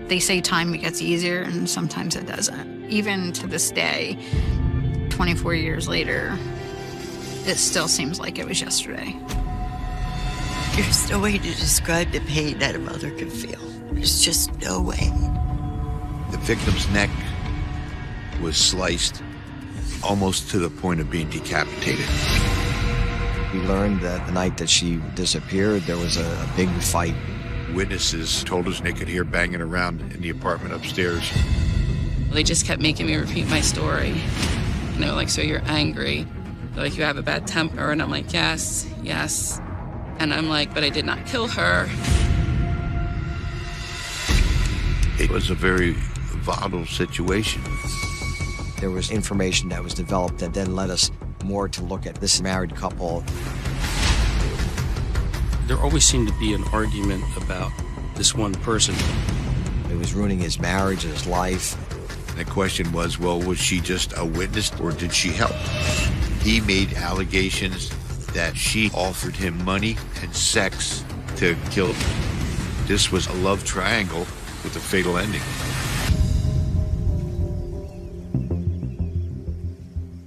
They say time gets easier, and sometimes it doesn't. Even to this day, 24 years later, it still seems like it was yesterday. There's no way to describe the pain that a mother can feel. There's just no way. The victim's neck was sliced almost to the point of being decapitated. We learned that the night that she disappeared, there was a big fight. Witnesses told us they could hear banging around in the apartment upstairs. They just kept making me repeat my story. And they were like, so you're angry? They're like, you have a bad temper? And I'm like, yes, yes. And I'm like, but I did not kill her. It was a very volatile situation. There was information that was developed that then led us more to look at this married couple. There always seemed to be an argument about this one person. It was ruining his marriage and his life. And the question was, well, was she just a witness or did she help? He made allegations that she offered him money and sex to kill him. This was a love triangle with a fatal ending.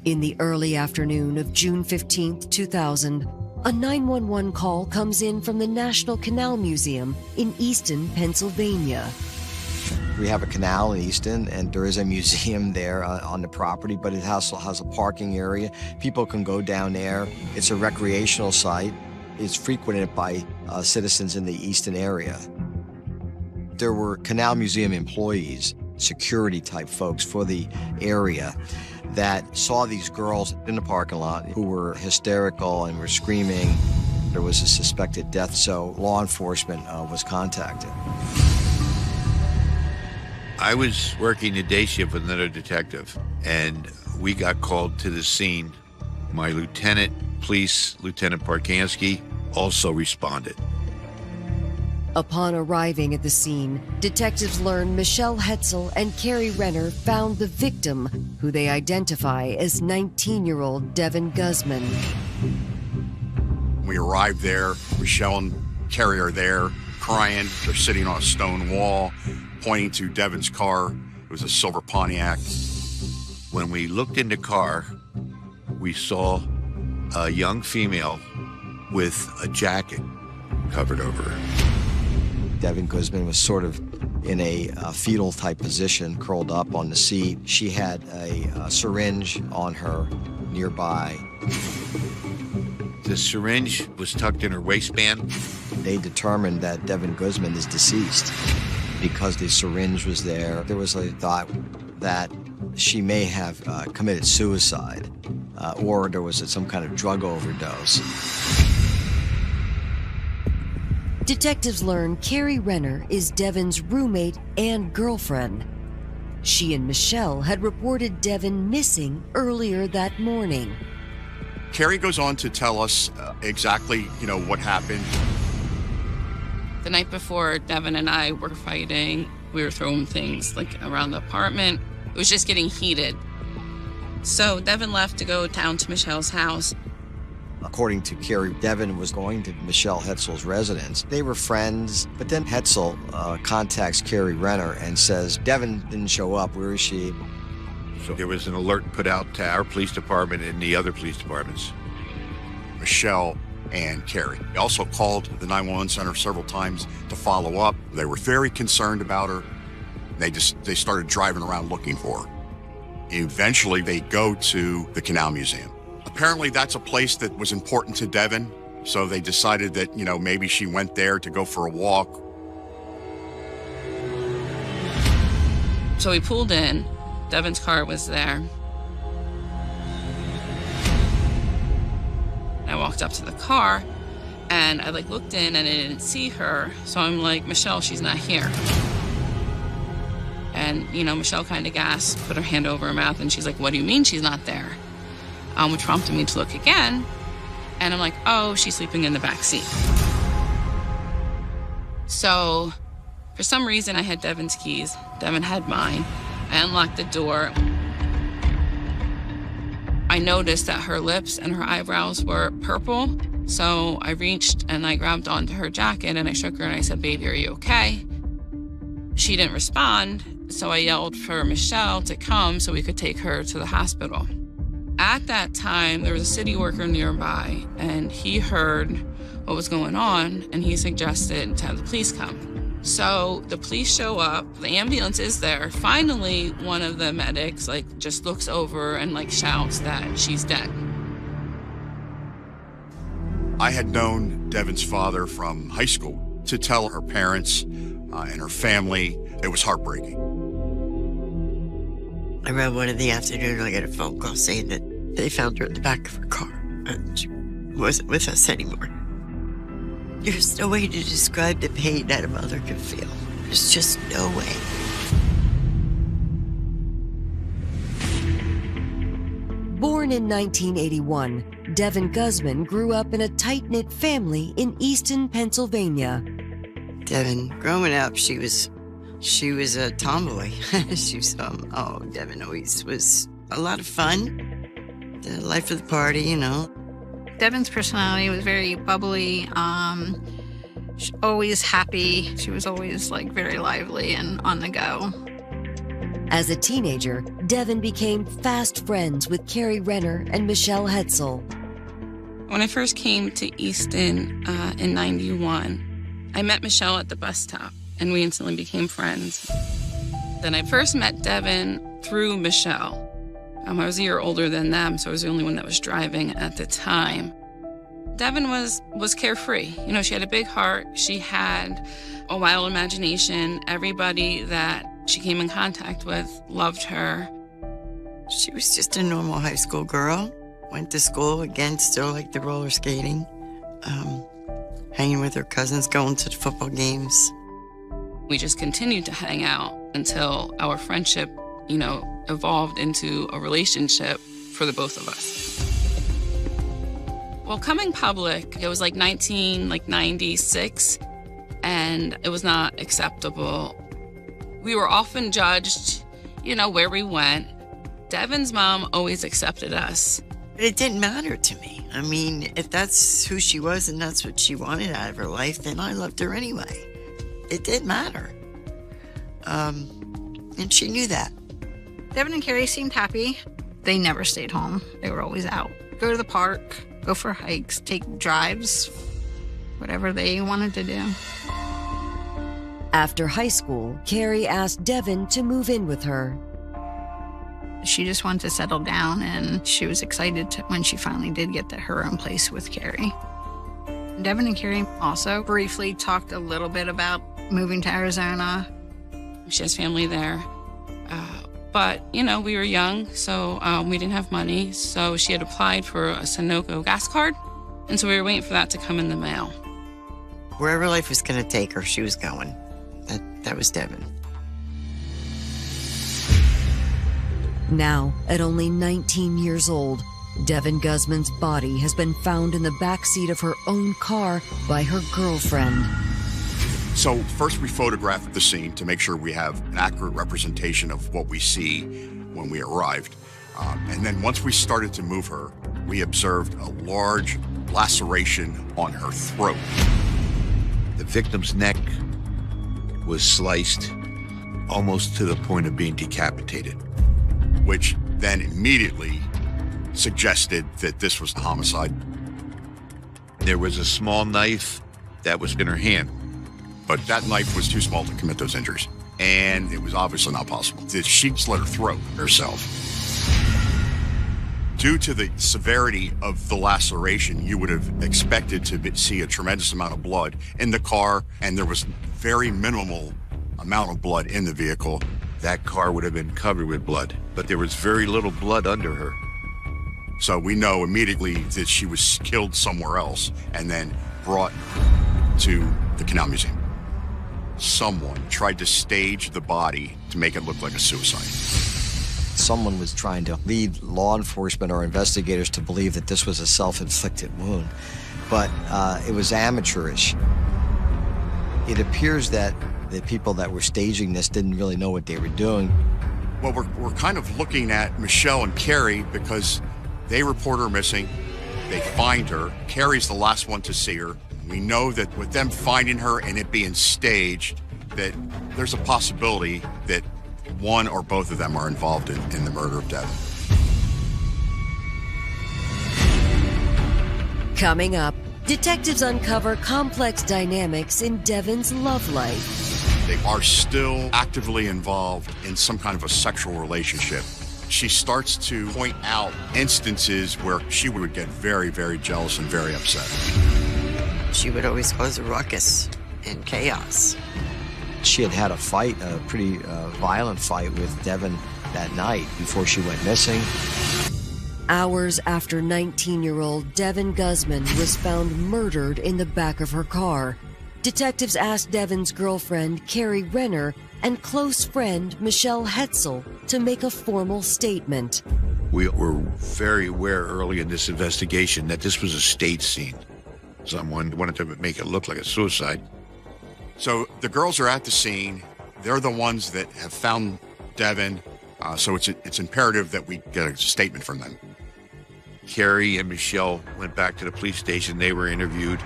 In the early afternoon of June 15, 2000, a 911 call comes in from the National Canal Museum in Easton, Pennsylvania. We have a canal in Easton, and there is a museum there on the property, but it also has a parking area. People can go down there. It's a recreational site. It's frequented by citizens in the Easton area. There were Canal Museum employees, security-type folks for the area, that saw these girls in the parking lot who were hysterical and were screaming. There was a suspected death, so law enforcement was contacted. I was working the day shift with another detective, and we got called to the scene. My lieutenant, Lieutenant Parkansky, also responded. Upon arriving at the scene, detectives learned Michelle Hetzel and Carrie Renner found the victim, who they identify as 19-year-old Devin Guzman. We arrived there, Michelle and Carrie are there, crying. They're sitting on a stone wall, pointing to Devin's car. It was a silver Pontiac. When we looked in the car, we saw a young female with a jacket covered over her. Devin Guzman was sort of in a fetal type position, curled up on the seat. She had a syringe on her nearby. The syringe was tucked in her waistband. They determined that Devin Guzman is deceased because the syringe was there. There was a thought that she may have committed suicide or there was some kind of drug overdose. Detectives learn Carrie Renner is Devin's roommate and girlfriend. She and Michelle had reported Devin missing earlier that morning. Carrie goes on to tell us exactly, what happened. The night before, Devin and I were fighting. We were throwing things around the apartment. It was just getting heated. So Devin left to go down to Michelle's house. According to Carrie, Devin was going to Michelle Hetzel's residence. They were friends, but then Hetzel contacts Carrie Renner and says, Devin didn't show up, where is she? So there was an alert put out to our police department and the other police departments. Michelle and Carrie. They also called the 911 center several times to follow up. They were very concerned about her. They started driving around looking for her. Eventually, they go to the Canal Museum. Apparently, that's a place that was important to Devin, so they decided that, maybe she went there to go for a walk. So we pulled in. Devin's car was there. I walked up to the car, and I looked in, and I didn't see her. So I'm like, Michelle, she's not here. And, Michelle kind of gasped, put her hand over her mouth, and she's like, what do you mean she's not there? Which prompted me to look again. And I'm like, oh, she's sleeping in the back seat. So for some reason, I had Devin's keys. Devin had mine. I unlocked the door. I noticed that her lips and her eyebrows were purple. So I reached and I grabbed onto her jacket and I shook her and I said, baby, are you okay? She didn't respond, so I yelled for Michelle to come so we could take her to the hospital. At that time, there was a city worker nearby, and he heard what was going on, and he suggested to have the police come. So the police show up, the ambulance is there. Finally, one of the medics just looks over and shouts that she's dead. I had known Devin's father from high school. To tell her parents and her family, it was heartbreaking. Around 1 in the afternoon, I got a phone call saying that they found her in the back of her car and she wasn't with us anymore. There's no way to describe the pain that a mother can feel. There's just no way. Born in 1981, Devin Guzman grew up in a tight-knit family in Easton, Pennsylvania. Devin, growing up, she was a tomboy. Devin always was a lot of fun. The life of the party, you know. Devin's personality was very bubbly, always happy. She was always very lively and on the go. As a teenager, Devin became fast friends with Carrie Renner and Michelle Hetzel. When I first came to Easton in 91, I met Michelle at the bus stop, and we instantly became friends. Then I first met Devin through Michelle. I was a year older than them, so I was the only one that was driving at the time. Devin was carefree. You know, she had a big heart. She had a wild imagination. Everybody that she came in contact with loved her. She was just a normal high school girl. Went to school, again, still liked the roller skating. Hanging with her cousins, going to the football games. We just continued to hang out until our friendship, evolved into a relationship for the both of us. Well, coming public, it was 1996, and it was not acceptable. We were often judged, where we went. Devin's mom always accepted us. It didn't matter to me. I mean, if that's who she was and that's what she wanted out of her life, then I loved her anyway. It didn't matter. And she knew that. Devin and Carrie seemed happy. They never stayed home. They were always out. Go to the park, go for hikes, take drives, whatever they wanted to do. After high school, Carrie asked Devin to move in with her. She just wanted to settle down, and she was excited when she finally did get her own place with Carrie. Devin and Carrie also briefly talked a little bit about moving to Arizona. She has family there. But, we were young, so we didn't have money. So she had applied for a Sunoco gas card. And so we were waiting for that to come in the mail. Wherever life was going to take her, she was going. That was Devin. Now, at only 19 years old, Devin Guzman's body has been found in the backseat of her own car by her girlfriend. So first we photographed the scene to make sure we have an accurate representation of what we see when we arrived. And then once we started to move her, we observed a large laceration on her throat. The victim's neck was sliced almost to the point of being decapitated, which then immediately suggested that this was a homicide. There was a small knife that was in her hand. But that knife was too small to commit those injuries. And it was obviously not possible. She slit her throat herself. Due to the severity of the laceration, you would have expected to see a tremendous amount of blood in the car, and there was very minimal amount of blood in the vehicle. That car would have been covered with blood, but there was very little blood under her. So we know immediately that she was killed somewhere else and then brought to the Canal Museum. Someone tried to stage the body to make it look like a suicide. Someone was trying to lead law enforcement or investigators to believe that this was a self-inflicted wound, but it was amateurish. It appears that the people that were staging this didn't really know what they were doing. Well, we're kind of looking at Michelle and Carrie because they report her missing. They find her. Carrie's the last one to see her. We know that with them finding her and it being staged, that there's a possibility that one or both of them are involved in the murder of Devin. Coming up, detectives uncover complex dynamics in Devin's love life. They are still actively involved in some kind of a sexual relationship. She starts to point out instances where she would get very, very jealous and very upset. She would always cause a ruckus and chaos. She had had a fight, a pretty violent fight with Devin that night before she went missing. Hours after 19-year-old Devin Guzman was found murdered in the back of her car, detectives asked Devin's girlfriend, Carrie Renner, and close friend, Michelle Hetzel, to make a formal statement. We were very aware early in this investigation that this was a state scene. Someone wanted to make it look like a suicide. So the girls are at the scene. They're the ones that have found Devin. So it's imperative that we get a statement from them. Carrie and Michelle went back to the police station. They were interviewed.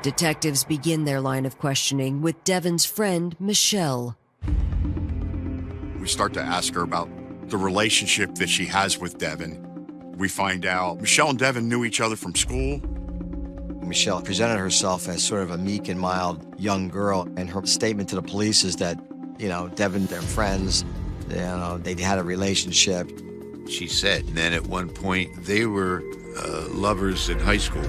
Detectives begin their line of questioning with Devin's friend, Michelle. We start to ask her about the relationship that she has with Devin. We find out Michelle and Devin knew each other from school. Michelle presented herself as sort of a meek and mild young girl, and her statement to the police is that, Devin, they're friends, they'd had a relationship. She said, and then at one point, they were lovers in high school.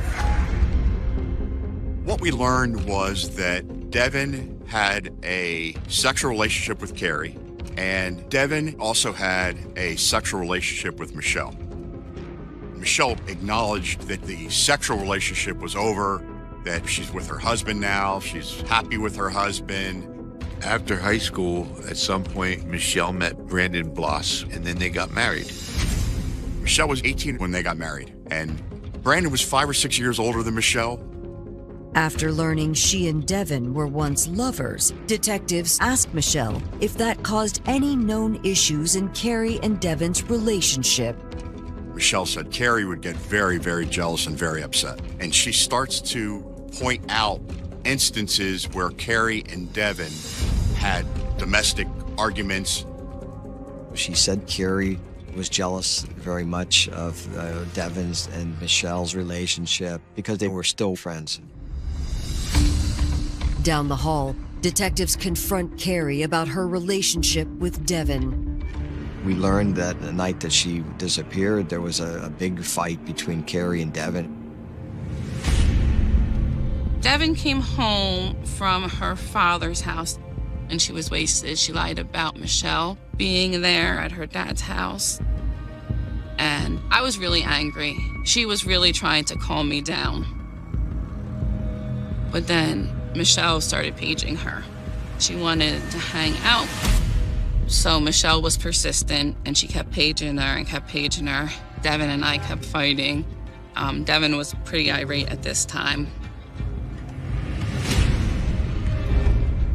What we learned was that Devin had a sexual relationship with Carrie, and Devin also had a sexual relationship with Michelle. Michelle acknowledged that the sexual relationship was over, that she's with her husband now, she's happy with her husband. After high school, at some point, Michelle met Brandon Bloss, and then they got married. Michelle was 18 when they got married, and Brandon was 5 or 6 years older than Michelle. After learning she and Devin were once lovers, detectives asked Michelle if that caused any known issues in Carrie and Devin's relationship. Michelle said Carrie would get very, very jealous and very upset. And she starts to point out instances where Carrie and Devin had domestic arguments. She said Carrie was jealous very much of Devin's and Michelle's relationship because they were still friends. Down the hall, detectives confront Carrie about her relationship with Devin. We learned that the night that she disappeared, there was a big fight between Carrie and Devin. Devin came home from her father's house and she was wasted. She lied about Michelle being there at her dad's house. And I was really angry. She was really trying to calm me down. But then Michelle started paging her. She wanted to hang out. So Michelle was persistent and she kept paging her and kept paging her. Devin and I kept fighting. Devin was pretty irate at this time.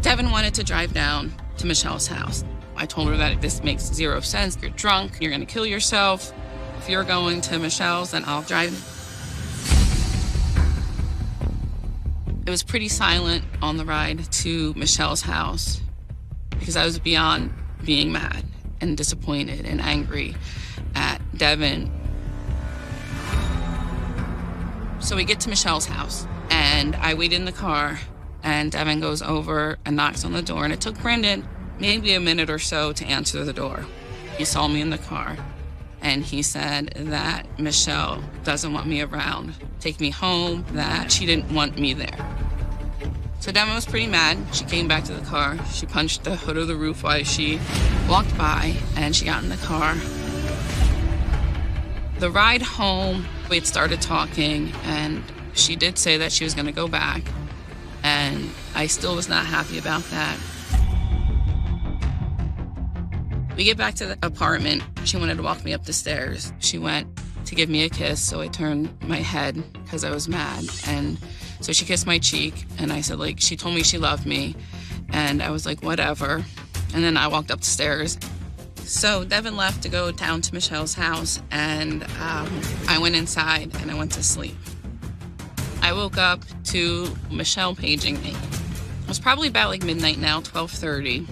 Devin wanted to drive down to Michelle's house. I told her that this makes zero sense. You're drunk, you're gonna kill yourself. If you're going to Michelle's, then I'll drive. It was pretty silent on the ride to Michelle's house because I was beyond being mad and disappointed and angry at Devin. So we get to Michelle's house and I wait in the car and Devin goes over and knocks on the door, and it took Brendan maybe a minute or so to answer the door. He saw me in the car and he said that Michelle doesn't want me around, take me home, that she didn't want me there. So Devin was pretty mad. She came back to the car. She punched the hood of the roof while she walked by and she got in the car. The ride home, we had started talking and she did say that she was gonna go back, and I still was not happy about that. We get back to the apartment. She wanted to walk me up the stairs. She went to give me a kiss, so I turned my head because I was mad. And so she kissed my cheek, and I said, she told me she loved me. And I was like, whatever. And then I walked up the stairs. So Devin left to go down to Michelle's house, and I went inside and I went to sleep. I woke up to Michelle paging me. It was probably about like midnight now, 12:30.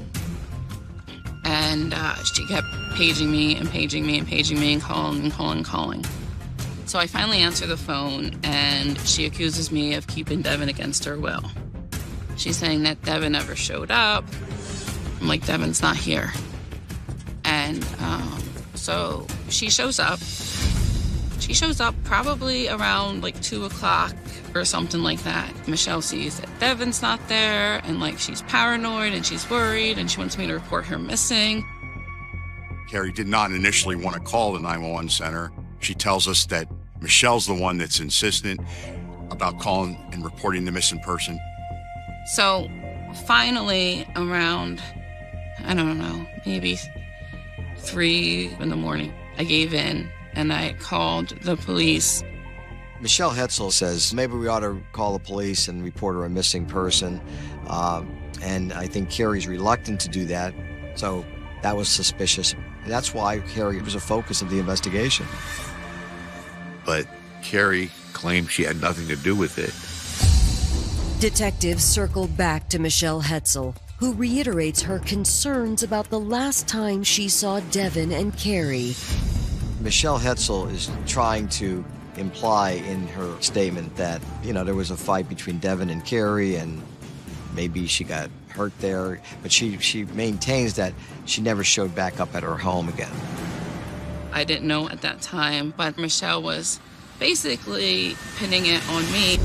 And she kept paging me and paging me and paging me and calling. So I finally answer the phone, and she accuses me of keeping Devin against her will. She's saying that Devin never showed up. I'm like, Devin's not here. And so she shows up. She shows up probably around like 2 o'clock or something like that. Michelle sees that Devin's not there, and like she's paranoid and she's worried, and she wants me to report her missing. Carrie did not initially want to call the 911 center. She tells us that Michelle's the one that's insistent about calling and reporting the missing person. So finally, around, I don't know, maybe 3 in the morning, I gave in and I called the police. Michelle Hetzel says maybe we ought to call the police and report her a missing person. And I think Carrie's reluctant to do that. So that was suspicious. That's why Carrie was a focus of the investigation. But Carrie claimed she had nothing to do with it. Detectives circled back to Michelle Hetzel, who reiterates her concerns about the last time she saw Devin and Carrie. Michelle Hetzel is trying to imply in her statement that, there was a fight between Devin and Carrie and maybe she got hurt there, but she maintains that she never showed back up at her home again. I didn't know at that time, but Michelle was basically pinning it on me.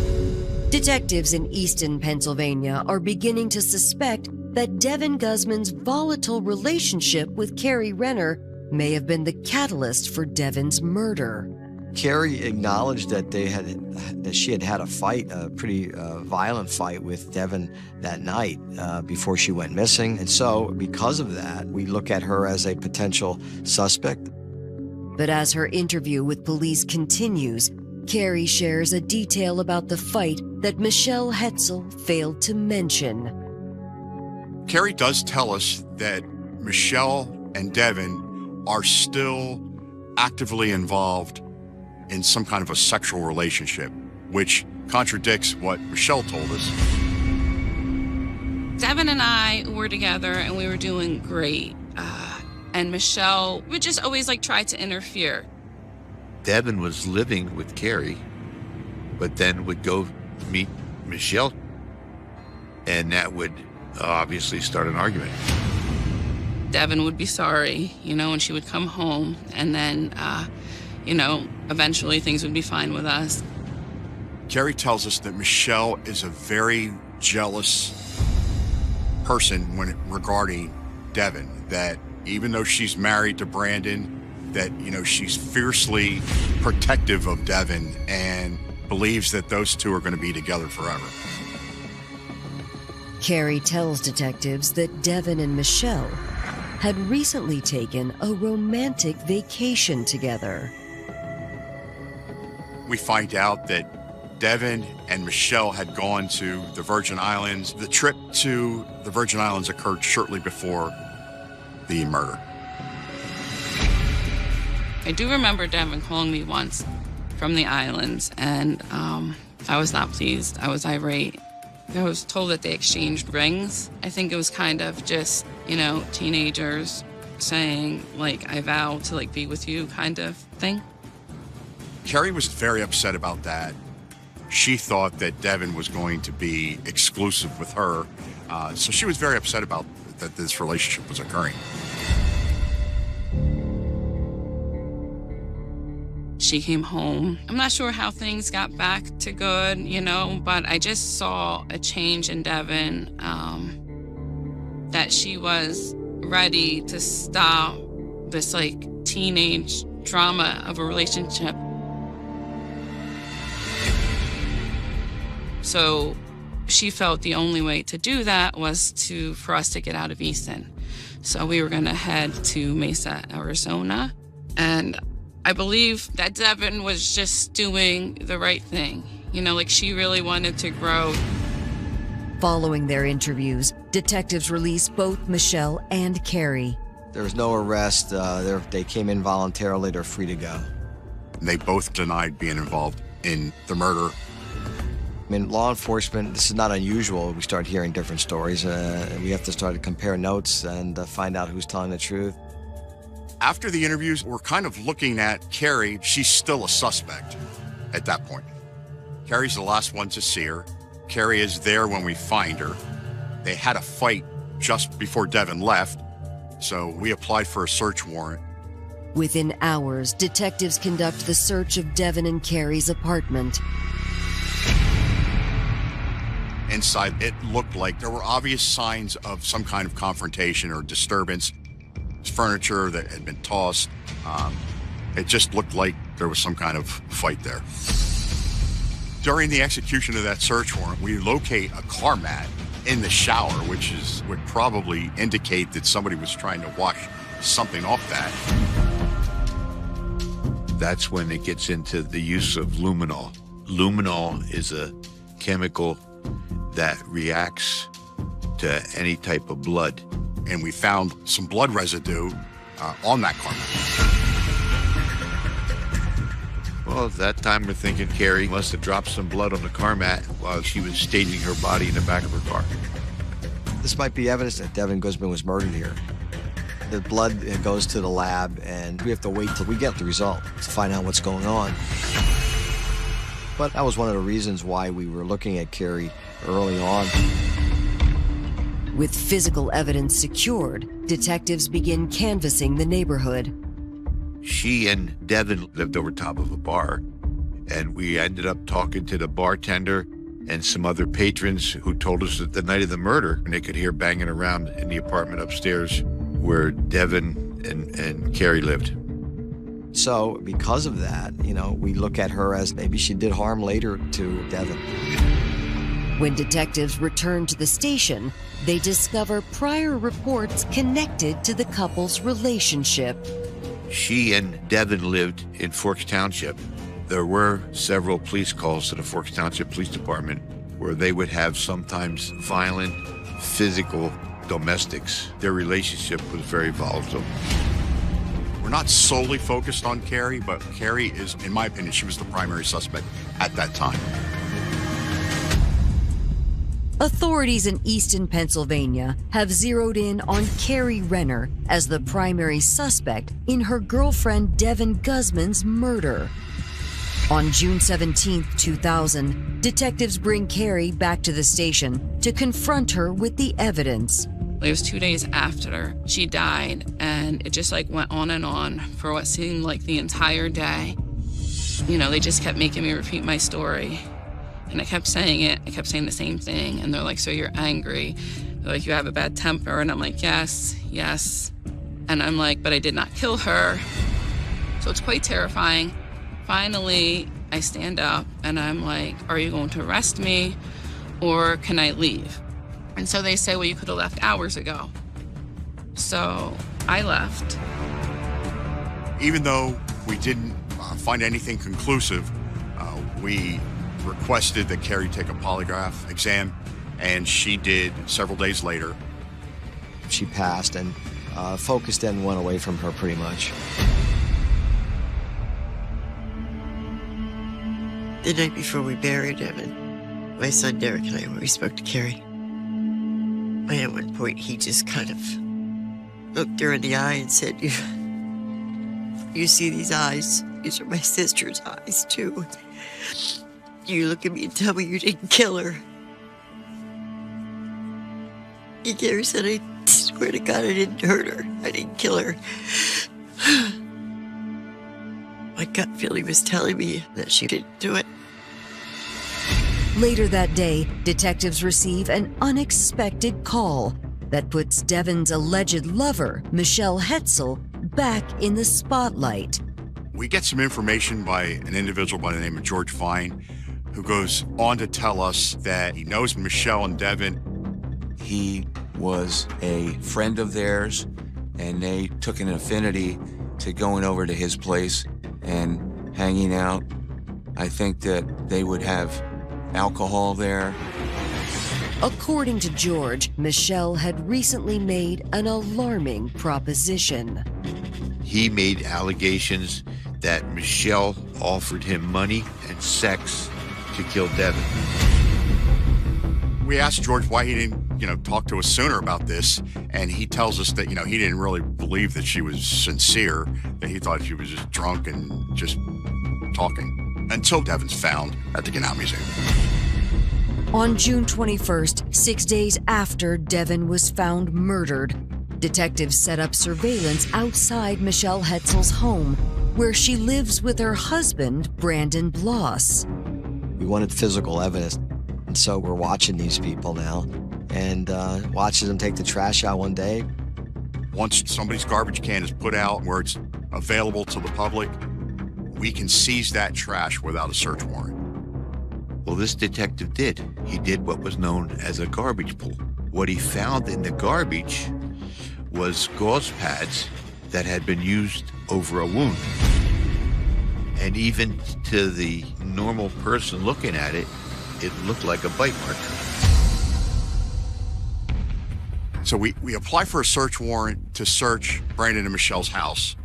Detectives in Easton, Pennsylvania are beginning to suspect that Devin Guzman's volatile relationship with Carrie Renner may have been the catalyst for Devin's murder. Carrie acknowledged that she had had a fight, a pretty violent fight with Devin that night before she went missing. And so because of that, we look at her as a potential suspect. But as her interview with police continues, Carrie shares a detail about the fight that Michelle Hetzel failed to mention. Carrie does tell us that Michelle and Devin are still actively involved in some kind of a sexual relationship, which contradicts what Michelle told us. Devin and I were together and we were doing great. And Michelle would just always try to interfere. Devin was living with Carrie, but then would go meet Michelle, and that would obviously start an argument. Devin would be sorry, and she would come home, and then, eventually things would be fine with us. Carrie tells us that Michelle is a very jealous person regarding Devin, that even though she's married to Brandon, that, she's fiercely protective of Devin and believes that those two are going to be together forever. Carrie tells detectives that Devin and Michelle had recently taken a romantic vacation together. We find out that Devin and Michelle had gone to the Virgin Islands. The trip to the Virgin Islands occurred shortly before the murder. I do remember Devin calling me once from the islands, and I was not pleased. I was irate. I was told that they exchanged rings. I think it was kind of just, teenagers saying, I vow to, be with you kind of thing. Carrie was very upset about that. She thought that Devin was going to be exclusive with her, so she was very upset about that this relationship was occurring. She came home. I'm not sure how things got back to good, but I just saw a change in Devin, that she was ready to stop this teenage drama of a relationship. So she felt the only way to do that was for us to get out of Easton. So we were gonna head to Mesa, Arizona, and I believe that Devin was just doing the right thing. She really wanted to grow. Following their interviews, detectives released both Michelle and Carrie. There was no arrest. They came in voluntarily. They're free to go. They both denied being involved in the murder. I mean, law enforcement, this is not unusual. We start hearing different stories. We have to start to compare notes and find out who's telling the truth. After the interviews, we're kind of looking at Carrie. She's still a suspect at that point. Carrie's the last one to see her. Carrie is there when we find her. They had a fight just before Devin left, so we applied for a search warrant. Within hours, detectives conduct the search of Devin and Carrie's apartment. Inside, it looked like there were obvious signs of some kind of confrontation or disturbance. Furniture that had been tossed. It just looked like there was some kind of fight there. During the execution of that search warrant, we locate a car mat in the shower, which would probably indicate that somebody was trying to wash something off that. That's when it gets into the use of luminol. Luminol is a chemical that reacts to any type of blood. And we found some blood residue on that car mat. Well, at that time, we're thinking Carrie must have dropped some blood on the car mat while she was staging her body in the back of her car. This might be evidence that Devin Guzman was murdered here. The blood goes to the lab, and we have to wait till we get the result to find out what's going on. But that was one of the reasons why we were looking at Carrie early on. With physical evidence secured, detectives begin canvassing the neighborhood. She and Devin lived over top of a bar, and we ended up talking to the bartender and some other patrons who told us that the night of the murder, they could hear banging around in the apartment upstairs where Devin and Carrie lived. So because of that, we look at her as maybe she did harm later to Devin. When detectives return to the station, they discover prior reports connected to the couple's relationship. She and Devin lived in Forks Township. There were several police calls to the Forks Township Police Department where they would have sometimes violent, physical domestics. Their relationship was very volatile. We're not solely focused on Carrie, but Carrie is, in my opinion, she was the primary suspect at that time. Authorities in Easton, Pennsylvania have zeroed in on Carrie Renner as the primary suspect in her girlfriend Devin Guzman's murder. On June 17, 2000, detectives bring Carrie back to the station to confront her with the evidence. It was 2 days after she died, and it just went on and on for what seemed like the entire day. They just kept making me repeat my story. And I kept saying it. I kept saying the same thing. And they're like, so you're angry. They're like, you have a bad temper. And I'm like, yes. And I'm like, but I did not kill her. So it's quite terrifying. Finally, I stand up and I'm like, are you going to arrest me or can I leave? And so they say, well, you could have left hours ago. So I left. Even though we didn't find anything conclusive, we requested that Carrie take a polygraph exam, and she did several days later. She passed, and focus then went away from her pretty much. The night before we buried Devin, my son Derek and I, when we spoke to Carrie, and at one point he just kind of looked her in the eye and said, you see these eyes? These are my sister's eyes, too. You look at me and tell me you didn't kill her. And Carrie said, I swear to God I didn't hurt her. I didn't kill her. My gut feeling was telling me that she didn't do it. Later that day, detectives receive an unexpected call that puts Devin's alleged lover, Michelle Hetzel, back in the spotlight. We get some information by an individual by the name of George Vine, who goes on to tell us that he knows Michelle and Devin. He was a friend of theirs, and they took an affinity to going over to his place and hanging out. I think that they would have alcohol there. According to George, Michelle had recently made an alarming proposition. He made allegations that Michelle offered him money and sex to kill Devin. We asked George why he didn't, talk to us sooner about this, and he tells us that, he didn't really believe that she was sincere, that he thought she was just drunk and just talking, until Devin's found at the Canal Museum. On June 21st, 6 days after Devin was found murdered, detectives set up surveillance outside Michelle Hetzel's home, where she lives with her husband, Brandon Bloss. We wanted physical evidence, and so we're watching these people now, and watching them take the trash out one day. Once somebody's garbage can is put out where it's available to the public, we can seize that trash without a search warrant. Well, this detective did. He did what was known as a garbage pull. What he found in the garbage was gauze pads that had been used over a wound. And even to the normal person looking at it, it looked like a bite mark. So we apply for a search warrant to search Brandon and Michelle's house.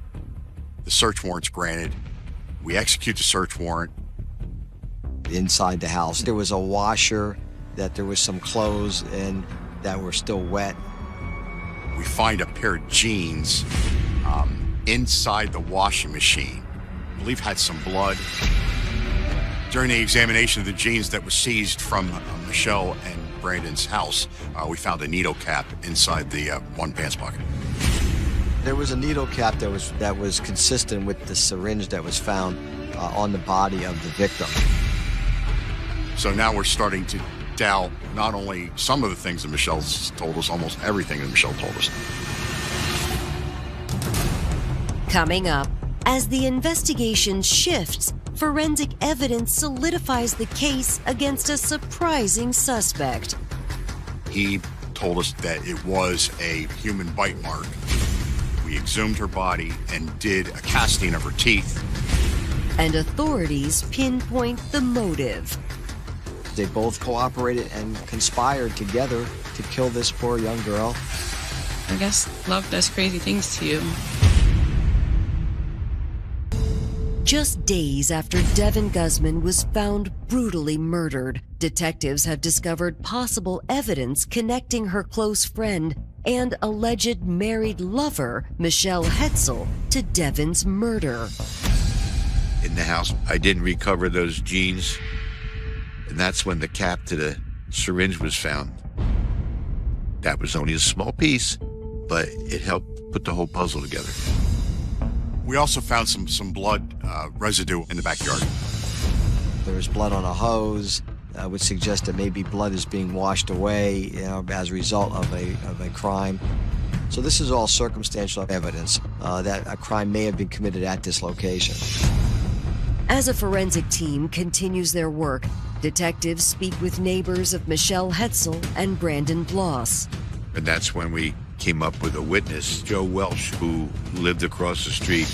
The search warrant's granted. We execute the search warrant. Inside the house, there was a washer, that there was some clothes and that were still wet. We find a pair of jeans inside the washing machine. I believe had some blood. During the examination of the jeans that was seized from Michelle and Brandon's house, we found a needle cap inside the one pants pocket. There was a needle cap that was consistent with the syringe that was found on the body of the victim. So now we're starting to doubt not only some of the things that Michelle's told us, almost everything that Michelle told us. Coming up, as the investigation shifts, forensic evidence solidifies the case against a surprising suspect. He told us that it was a human bite mark. We exhumed her body and did a casting of her teeth. And authorities pinpoint the motive. They both cooperated and conspired together to kill this poor young girl. I guess love does crazy things to you. Just days after Devin Guzman was found brutally murdered, detectives have discovered possible evidence connecting her close friend and alleged married lover, Michelle Hetzel, to Devin's murder. In the house, I didn't recover those jeans, and that's when the cap to the syringe was found. That was only a small piece, but it helped put the whole puzzle together. We also found some blood residue in the backyard. There was blood on a hose, which suggests that maybe blood is being washed away, as a result of a crime. So this is all circumstantial evidence that a crime may have been committed at this location. As a forensic team continues their work, detectives speak with neighbors of Michelle Hetzel and Brandon Bloss. And that's when we came up with a witness, Joe Welsh, who lived across the street.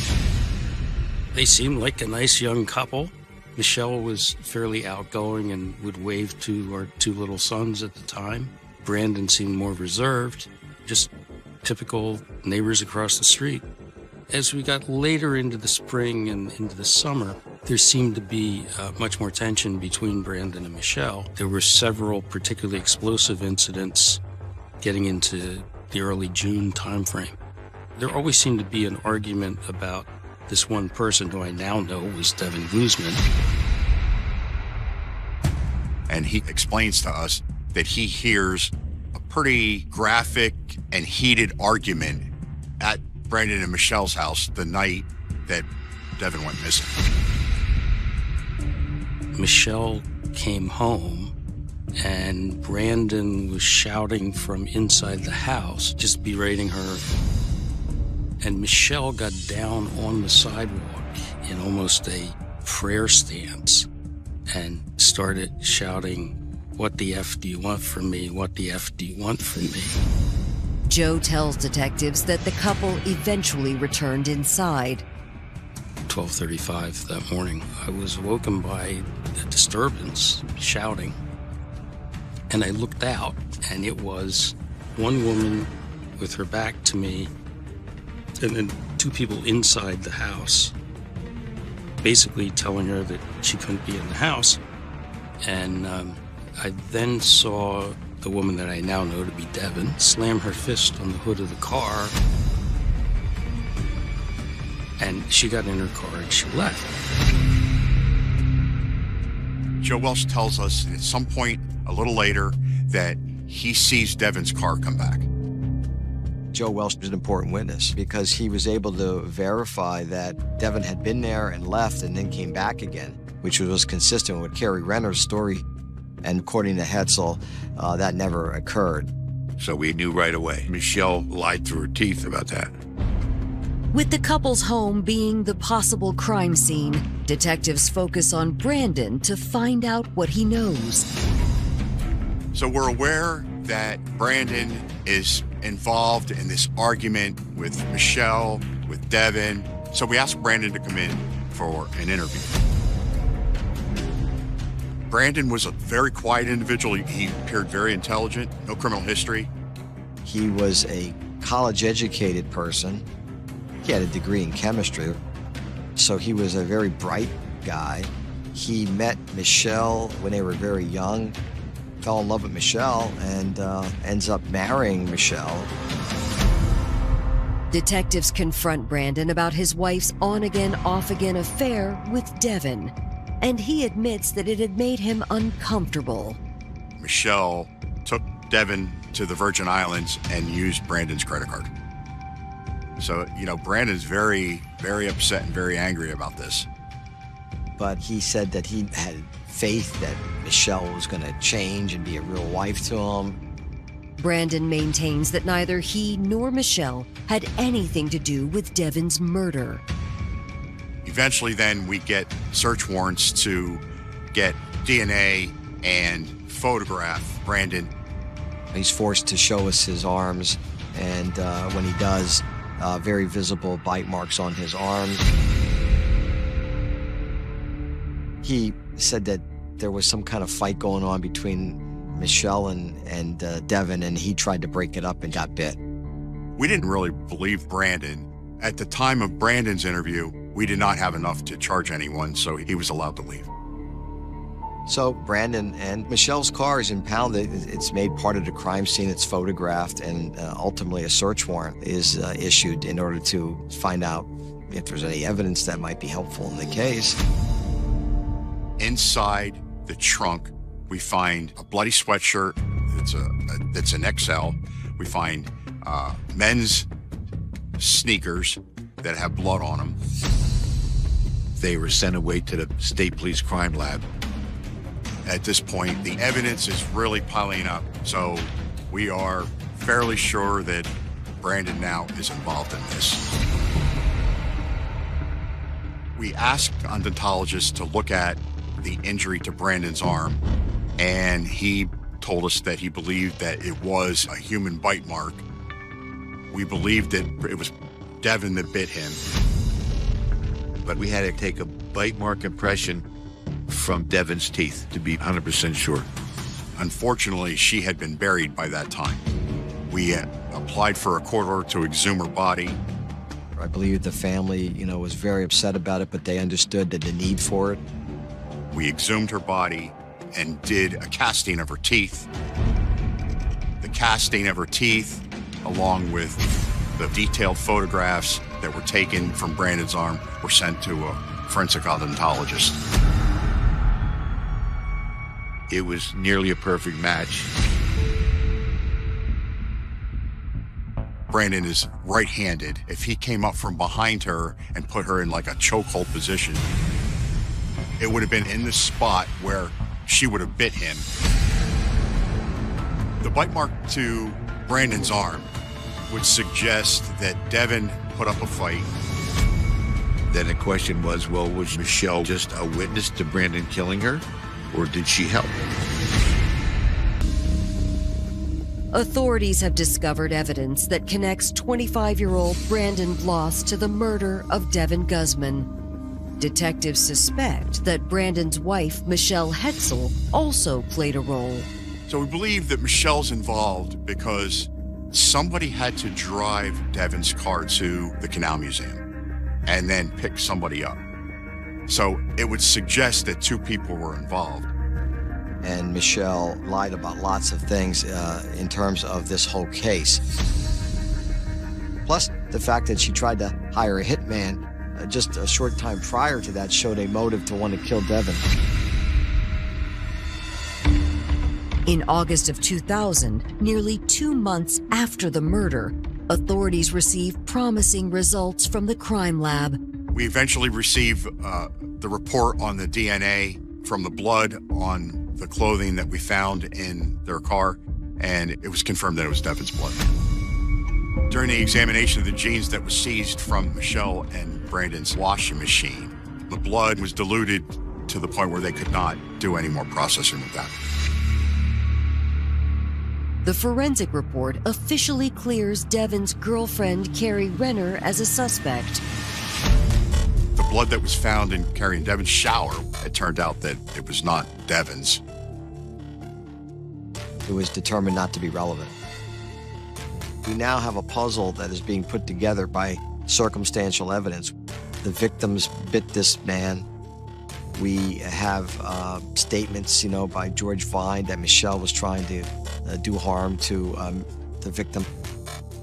They seemed like a nice young couple. Michelle was fairly outgoing and would wave to our two little sons at the time. Brandon seemed more reserved, just typical neighbors across the street. As we got later into the spring and into the summer, there seemed to be much more tension between Brandon and Michelle. There were several particularly explosive incidents getting into the early June timeframe. There always seemed to be an argument about this one person who I now know was Devin Guzman. And he explains to us that he hears a pretty graphic and heated argument at Brandon and Michelle's house the night that Devin went missing. Michelle Came home and Brandon was shouting from inside the house, just berating her. And Michelle got down on the sidewalk in almost a prayer stance and started shouting, "What the F do you want from me? What the F do you want from me?" Joe tells detectives that the couple eventually returned inside. 12:35 that morning, I was awoken by a disturbance, shouting. And I looked out, and it was one woman with her back to me, and then two people inside the house, basically telling her that she couldn't be in the house. And I then saw the woman that I now know to be Devin slam her fist on the hood of the car. And she got in her car and she left. Joe Welsh tells us at some point a little later that he sees Devin's car come back. Joe Welsh was an important witness because he was able to verify that Devin had been there and left and then came back again, which was consistent with Carrie Renner's story. And according to Hetzel, that never occurred. So we knew right away. Michelle lied through her teeth about that. With the couple's home being the possible crime scene, detectives focus on Brandon to find out what he knows. So we're aware that Brandon is involved in this argument with Michelle, with Devin. So we asked Brandon to come in for an interview. Brandon was a very quiet individual. He appeared very intelligent, no criminal history. He was a college-educated person. He had a degree in chemistry, so he was a very bright guy. He met Michelle when they were very young, fell in love with Michelle, and ends up marrying Michelle. Detectives confront Brandon about his wife's on-again, off-again affair with Devin, and he admits that it had made him uncomfortable. Michelle took Devin to the Virgin Islands and used Brandon's credit card. So, Brandon's very, very upset and very angry about this. But he said that he had faith that Michelle was going to change and be a real wife to him. Brandon maintains that neither he nor Michelle had anything to do with Devin's murder. Eventually, then, we get search warrants to get DNA and photograph Brandon. He's forced to show us his arms, and when he does, very visible bite marks on his arm. He said that there was some kind of fight going on between Michelle and Devin, and he tried to break it up and got bit. We didn't really believe Brandon. At the time of Brandon's interview, we did not have enough to charge anyone, so he was allowed to leave. So Brandon and Michelle's car is impounded. It's made part of the crime scene. It's photographed, and ultimately a search warrant is issued in order to find out if there's any evidence that might be helpful in the case. Inside the trunk, we find a bloody sweatshirt. It's an XL. We find men's sneakers that have blood on them. They were sent away to the State Police Crime Lab. At this point, the evidence is really piling up, so we are fairly sure that Brandon now is involved in this. We asked odontologists to look at the injury to Brandon's arm, and he told us that he believed that it was a human bite mark. We believed that it was Devin that bit him. But we had to take a bite mark impression from Devin's teeth to be 100% sure. Unfortunately, she had been buried by that time. We applied for a court order to exhume her body. I believe the family, was very upset about it, but they understood the need for it. We exhumed her body and did a casting of her teeth. The casting of her teeth, along with the detailed photographs that were taken from Brandon's arm, were sent to a forensic odontologist. It was nearly a perfect match. Brandon is right-handed. If he came up from behind her and put her in like a chokehold position, it would have been in the spot where she would have bit him. The bite mark to Brandon's arm would suggest that Devin put up a fight. Then the question was, well, was Michelle just a witness to Brandon killing her, or did she help? Authorities have discovered evidence that connects 25-year-old Brandon Bloss to the murder of Devin Guzman. Detectives suspect that Brandon's wife, Michelle Hetzel, also played a role. So we believe that Michelle's involved because somebody had to drive Devin's car to the Canal Museum and then pick somebody up. So it would suggest that two people were involved. and Michelle lied about lots of things in terms of this whole case. Plus, the fact that she tried to hire a hitman just a short time prior to that showed a motive to want to kill Devin. In August of 2000, nearly 2 months after the murder, authorities received promising results from the crime lab. We eventually received the report on the DNA from the blood on the clothing that we found in their car, and it was confirmed that it was Devin's blood. During the examination of the jeans that was seized from Michelle and Brandon's washing machine, the blood was diluted to the point where they could not do any more processing with that. The forensic report officially clears Devin's girlfriend, Carrie Renner, as a suspect. The blood that was found in Carrie and Devin's shower, it turned out that it was not Devin's. It was determined not to be relevant. We now have a puzzle that is being put together by circumstantial evidence. The victims bit this man. We have statements, by George Vine that Michelle was trying to do harm to the victim.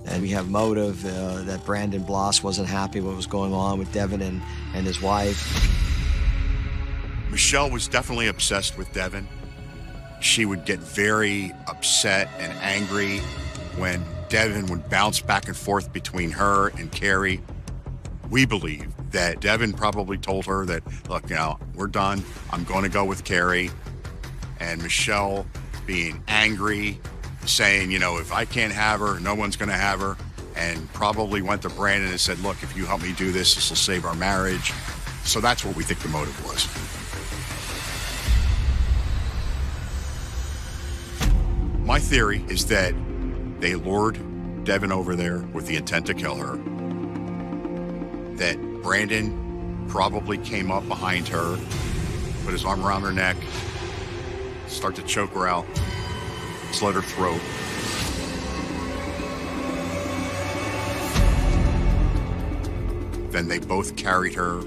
And we have motive that Brandon Bloss wasn't happy with what was going on with Devin and his wife. Michelle was definitely obsessed with Devin. She would get very upset and angry when Devin would bounce back and forth between her and Carrie. We believe that Devin probably told her that, look, we're done. I'm going to go with Carrie. And Michelle being angry, saying, if I can't have her, no one's going to have her. And probably went to Brandon and said, look, if you help me do this, this will save our marriage. So that's what we think the motive was. My theory is that they lured Devin over there with the intent to kill her. That Brandon probably came up behind her, put his arm around her neck, start to choke her out, slit her throat. Then they both carried her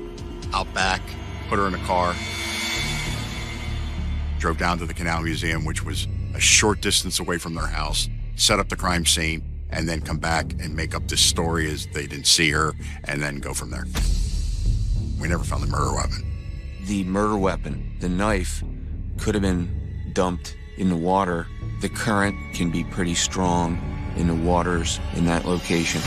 out back, put her in a car, drove down to the Canal Museum, which was a short distance away from their house, set up the crime scene, and then come back and make up this story as they didn't see her, and then go from there. We never found the murder weapon. The murder weapon, the knife, could have been dumped in the water. The current can be pretty strong in the waters in that location.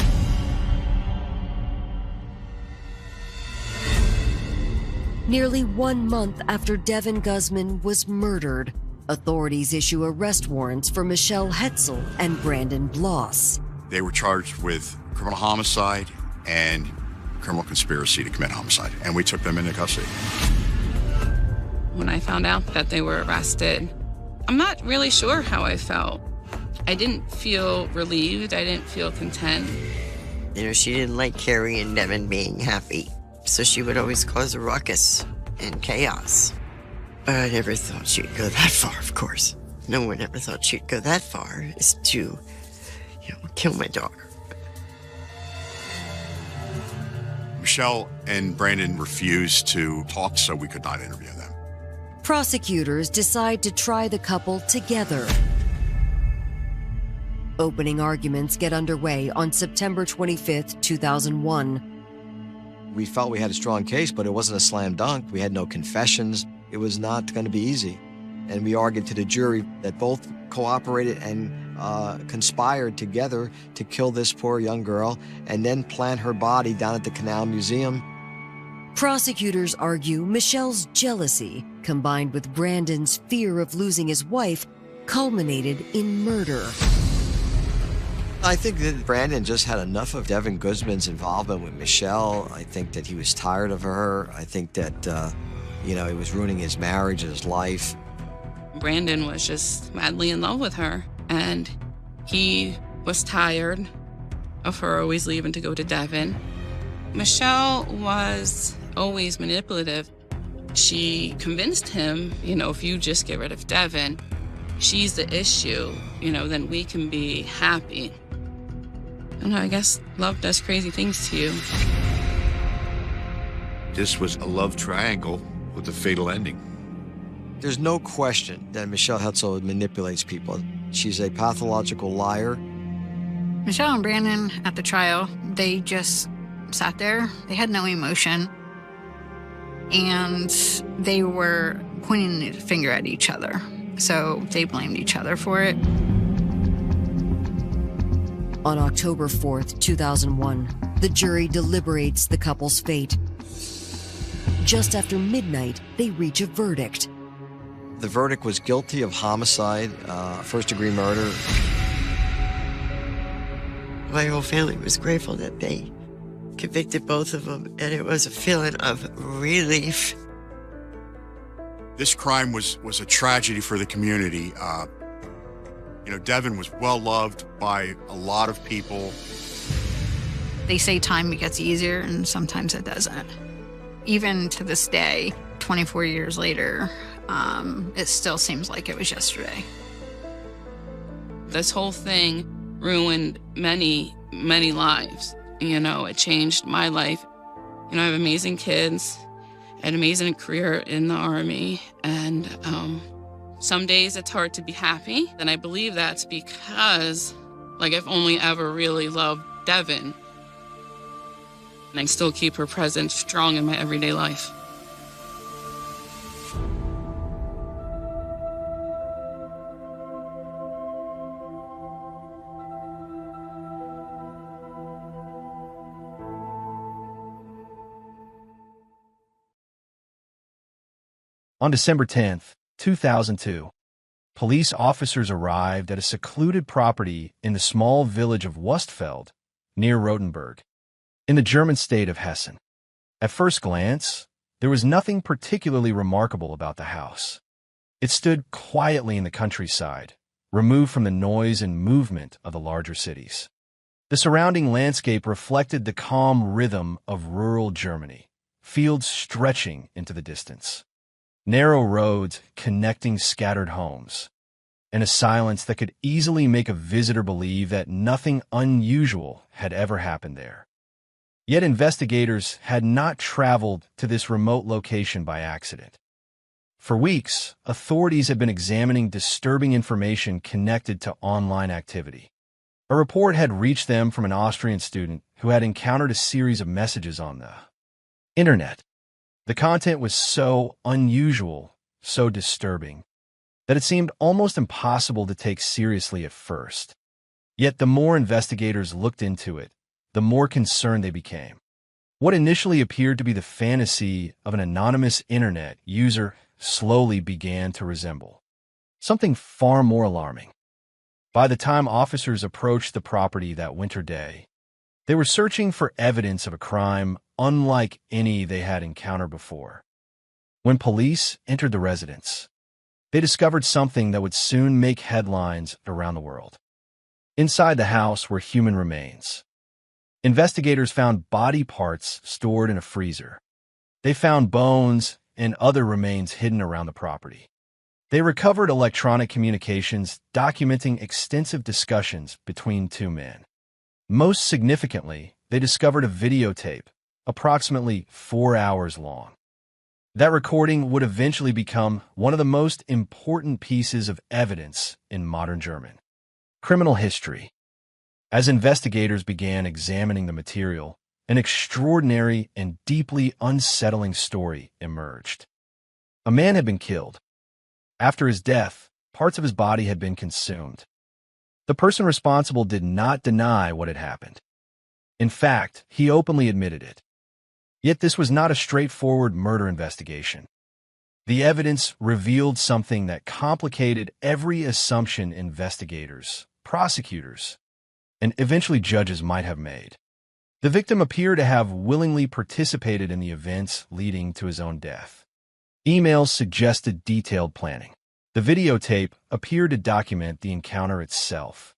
Nearly 1 month after Devin Guzman was murdered, authorities issue arrest warrants for Michelle Hetzel and Brandon Bloss. They were charged with criminal homicide and criminal conspiracy to commit homicide, and we took them into custody. When I found out that they were arrested, I'm not really sure how I felt. I didn't feel relieved. I didn't feel content. She didn't like Carrie and Devin being happy, so she would always cause a ruckus and chaos. But I never thought she'd go that far, of course. No one ever thought she'd go that far, is to, kill my daughter. Michelle and Brandon refused to talk, so we could not interview them. Prosecutors decide to try the couple together. Opening arguments get underway on September 25th, 2001. We felt we had a strong case, but it wasn't a slam dunk. We had no confessions. It was not going to be easy. And we argued to the jury that both cooperated and conspired together to kill this poor young girl and then plant her body down at the Canal Museum. Prosecutors argue Michelle's jealousy, combined with Brandon's fear of losing his wife, culminated in murder. I think that Brandon just had enough of Devin Guzman's involvement with Michelle. I think that he was tired of her. I think that, he was ruining his marriage, his life. Brandon was just madly in love with her, and he was tired of her always leaving to go to Devin. Michelle was always manipulative. She convinced him, if you just get rid of Devin, she's the issue, then we can be happy. I guess love does crazy things to you. This was a love triangle with a fatal ending. There's no question that Michelle Hetzel manipulates people. She's a pathological liar. Michelle and Brandon at the trial, they just sat there. They had no emotion. And they were pointing the finger at each other. So they blamed each other for it. On October 4th, 2001, the jury deliberates the couple's fate. Just after midnight, they reach a verdict. The verdict was guilty of homicide, first-degree murder. My whole family was grateful that they convicted both of them, and it was a feeling of relief. This crime was a tragedy for the community. Devin was well-loved by a lot of people. They say time gets easier, and sometimes it doesn't. Even to this day, 24 years later, it still seems like it was yesterday. This whole thing ruined many, many lives. It changed my life. I have amazing kids, an amazing career in the Army, and some days it's hard to be happy. And I believe that's because, I've only ever really loved Devin. And I still keep her presence strong in my everyday life. On December 10th, 2002, police officers arrived at a secluded property in the small village of Wustfeld, near Rotenburg, in the German state of Hessen. At first glance, there was nothing particularly remarkable about the house. It stood quietly in the countryside, removed from the noise and movement of the larger cities. The surrounding landscape reflected the calm rhythm of rural Germany, fields stretching into the distance, narrow roads connecting scattered homes, and a silence that could easily make a visitor believe that nothing unusual had ever happened there. Yet investigators had not traveled to this remote location by accident. For weeks, authorities had been examining disturbing information connected to online activity. A report had reached them from an Austrian student who had encountered a series of messages on the internet. The content was so unusual, so disturbing, that it seemed almost impossible to take seriously at first. Yet the more investigators looked into it, the more concerned they became. What initially appeared to be the fantasy of an anonymous internet user slowly began to resemble something far more alarming. By the time officers approached the property that winter day, they were searching for evidence of a crime unlike any they had encountered before. When police entered the residence, they discovered something that would soon make headlines around the world. Inside the house were human remains. Investigators found body parts stored in a freezer. They found bones and other remains hidden around the property. They recovered electronic communications documenting extensive discussions between two men. Most significantly, they discovered a videotape, approximately 4 hours long. That recording would eventually become one of the most important pieces of evidence in modern German criminal history. As investigators began examining the material, an extraordinary and deeply unsettling story emerged. A man had been killed. After his death, parts of his body had been consumed. The person responsible did not deny what had happened. In fact, he openly admitted it. Yet this was not a straightforward murder investigation. The evidence revealed something that complicated every assumption investigators, prosecutors, and eventually judges might have made. The victim appeared to have willingly participated in the events leading to his own death. Emails suggested detailed planning. The videotape appeared to document the encounter itself.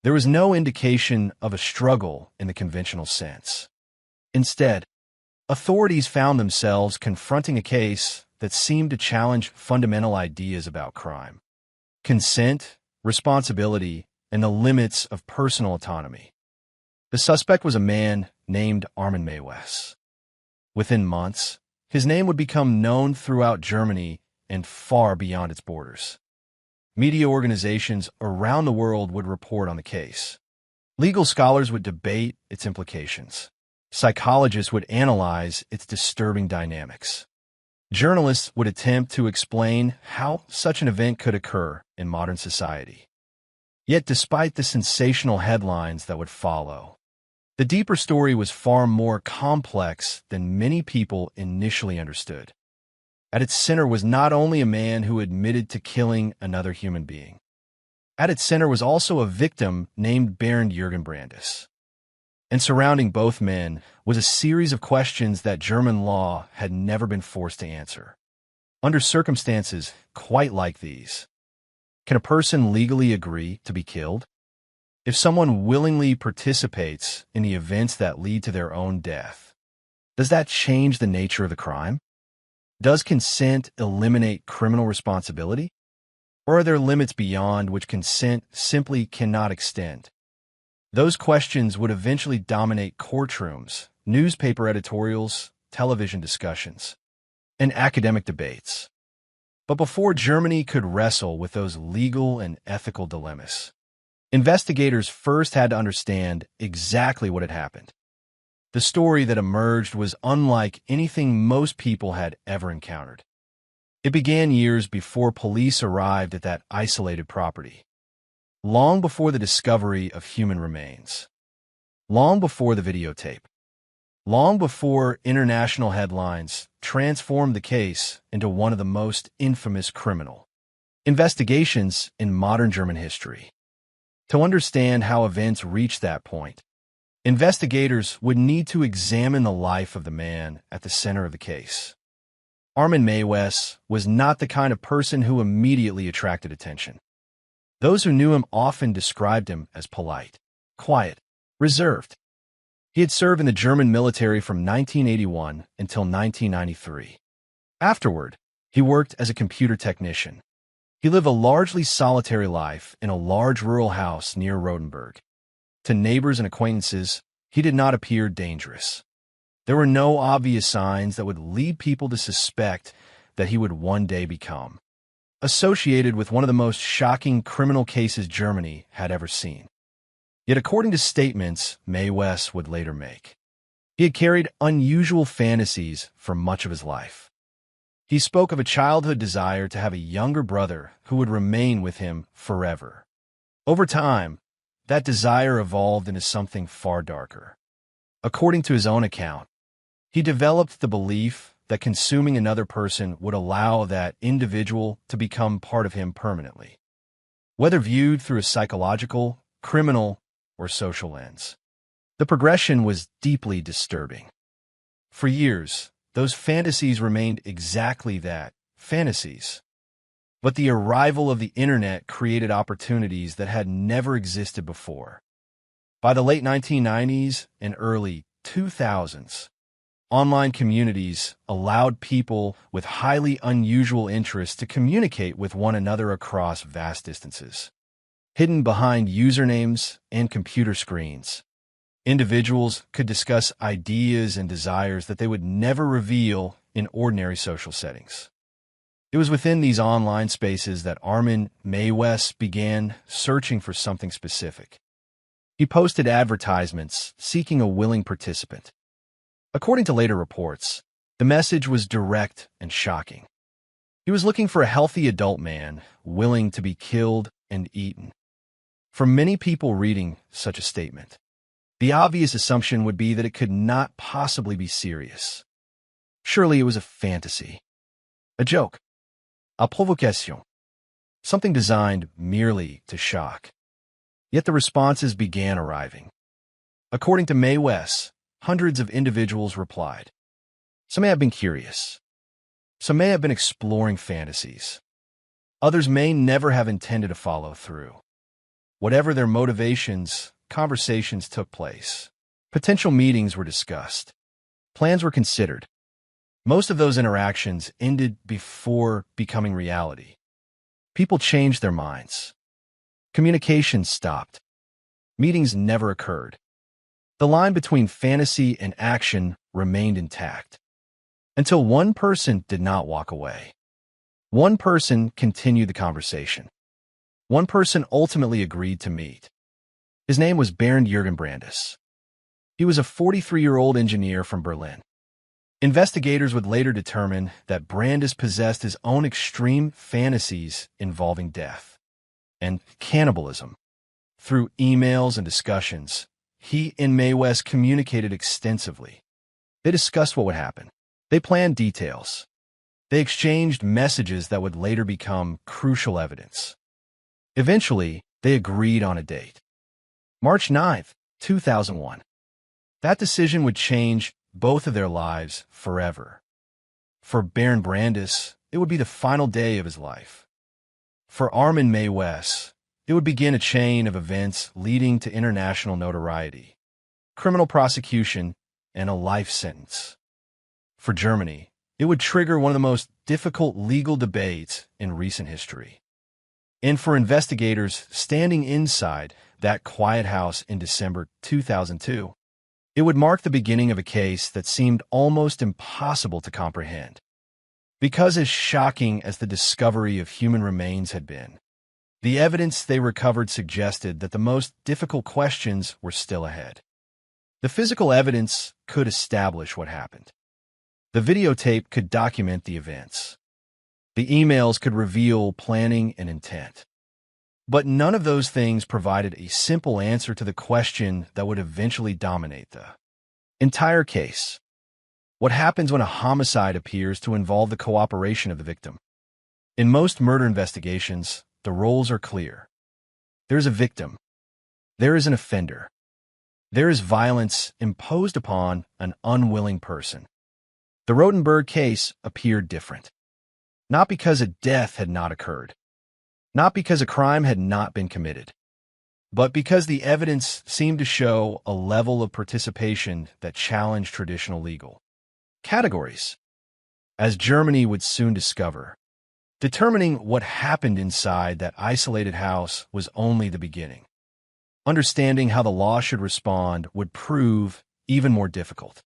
There was no indication of a struggle in the conventional sense. Instead, authorities found themselves confronting a case that seemed to challenge fundamental ideas about crime: consent, responsibility, and the limits of personal autonomy. The suspect was a man named Armin Mewes. Within months, his name would become known throughout Germany and far beyond its borders. Media organizations around the world would report on the case. Legal scholars would debate its implications. Psychologists would analyze its disturbing dynamics. Journalists would attempt to explain how such an event could occur in modern society. Yet, despite the sensational headlines that would follow, the deeper story was far more complex than many people initially understood. At its center was not only a man who admitted to killing another human being. At its center was also a victim named Bernd Jürgen Brandes. And surrounding both men was a series of questions that German law had never been forced to answer. Under circumstances quite like these, can a person legally agree to be killed? If someone willingly participates in the events that lead to their own death, does that change the nature of the crime? Does consent eliminate criminal responsibility? Or are there limits beyond which consent simply cannot extend? Those questions would eventually dominate courtrooms, newspaper editorials, television discussions, and academic debates. But before Germany could wrestle with those legal and ethical dilemmas, investigators first had to understand exactly what had happened. The story that emerged was unlike anything most people had ever encountered. It began years before police arrived at that isolated property, long before the discovery of human remains, long before the videotape, long before international headlines transformed the case into one of the most infamous criminal investigations in modern German history. To understand how events reached that point, investigators would need to examine the life of the man at the center of the case. Armin Meiwes was not the kind of person who immediately attracted attention. Those who knew him often described him as polite, quiet, reserved. He had served in the German military from 1981 until 1993. Afterward, he worked as a computer technician. He lived a largely solitary life in a large rural house near Rotenburg. To neighbors and acquaintances, he did not appear dangerous. There were no obvious signs that would lead people to suspect that he would one day become associated with one of the most shocking criminal cases Germany had ever seen. Yet according to statements Meiwes would later make, he had carried unusual fantasies for much of his life. He spoke of a childhood desire to have a younger brother who would remain with him forever. Over time, that desire evolved into something far darker. According to his own account, he developed the belief that consuming another person would allow that individual to become part of him permanently, whether viewed through a psychological, criminal, or social lens. The progression was deeply disturbing. For years, those fantasies remained exactly that, fantasies. But the arrival of the internet created opportunities that had never existed before. By the late 1990s and early 2000s, online communities allowed people with highly unusual interests to communicate with one another across vast distances. Hidden behind usernames and computer screens, individuals could discuss ideas and desires that they would never reveal in ordinary social settings. It was within these online spaces that Armin Meiwes began searching for something specific. He posted advertisements seeking a willing participant. According to later reports, the message was direct and shocking. He was looking for a healthy adult man willing to be killed and eaten. For many people reading such a statement, the obvious assumption would be that it could not possibly be serious. Surely it was a fantasy, a joke, a provocation, something designed merely to shock. Yet the responses began arriving. According to Meiwes, hundreds of individuals replied. Some may have been curious. Some may have been exploring fantasies. Others may never have intended to follow through. Whatever their motivations, conversations took place. Potential meetings were discussed. Plans were considered. Most of those interactions ended before becoming reality. People changed their minds. Communication stopped. Meetings never occurred. The line between fantasy and action remained intact, until one person did not walk away. One person continued the conversation. One person ultimately agreed to meet. His name was Bernd Jürgen Brandes. He was a 43-year-old engineer from Berlin. Investigators would later determine that Brandes possessed his own extreme fantasies involving death and cannibalism. Through emails and discussions, he and Mae West communicated extensively. They discussed what would happen. They planned details. They exchanged messages that would later become crucial evidence. Eventually, they agreed on a date. March 9th, 2001. That decision would change both of their lives forever. For Bernd Brandes, it would be the final day of his life. For Armin Mae West, it would begin a chain of events leading to international notoriety, criminal prosecution, and a life sentence. For Germany, it would trigger one of the most difficult legal debates in recent history. And for investigators standing inside that quiet house in December 2002, it would mark the beginning of a case that seemed almost impossible to comprehend. Because as shocking as the discovery of human remains had been, the evidence they recovered suggested that the most difficult questions were still ahead. The physical evidence could establish what happened. The videotape could document the events. The emails could reveal planning and intent. But none of those things provided a simple answer to the question that would eventually dominate the entire case. What happens when a homicide appears to involve the cooperation of the victim? In most murder investigations, the roles are clear. There is a victim. There is an offender. There is violence imposed upon an unwilling person. The Rotenberg case appeared different. Not because a death had not occurred. Not because a crime had not been committed, but because the evidence seemed to show a level of participation that challenged traditional legal categories. As Germany would soon discover, determining what happened inside that isolated house was only the beginning. Understanding how the law should respond would prove even more difficult.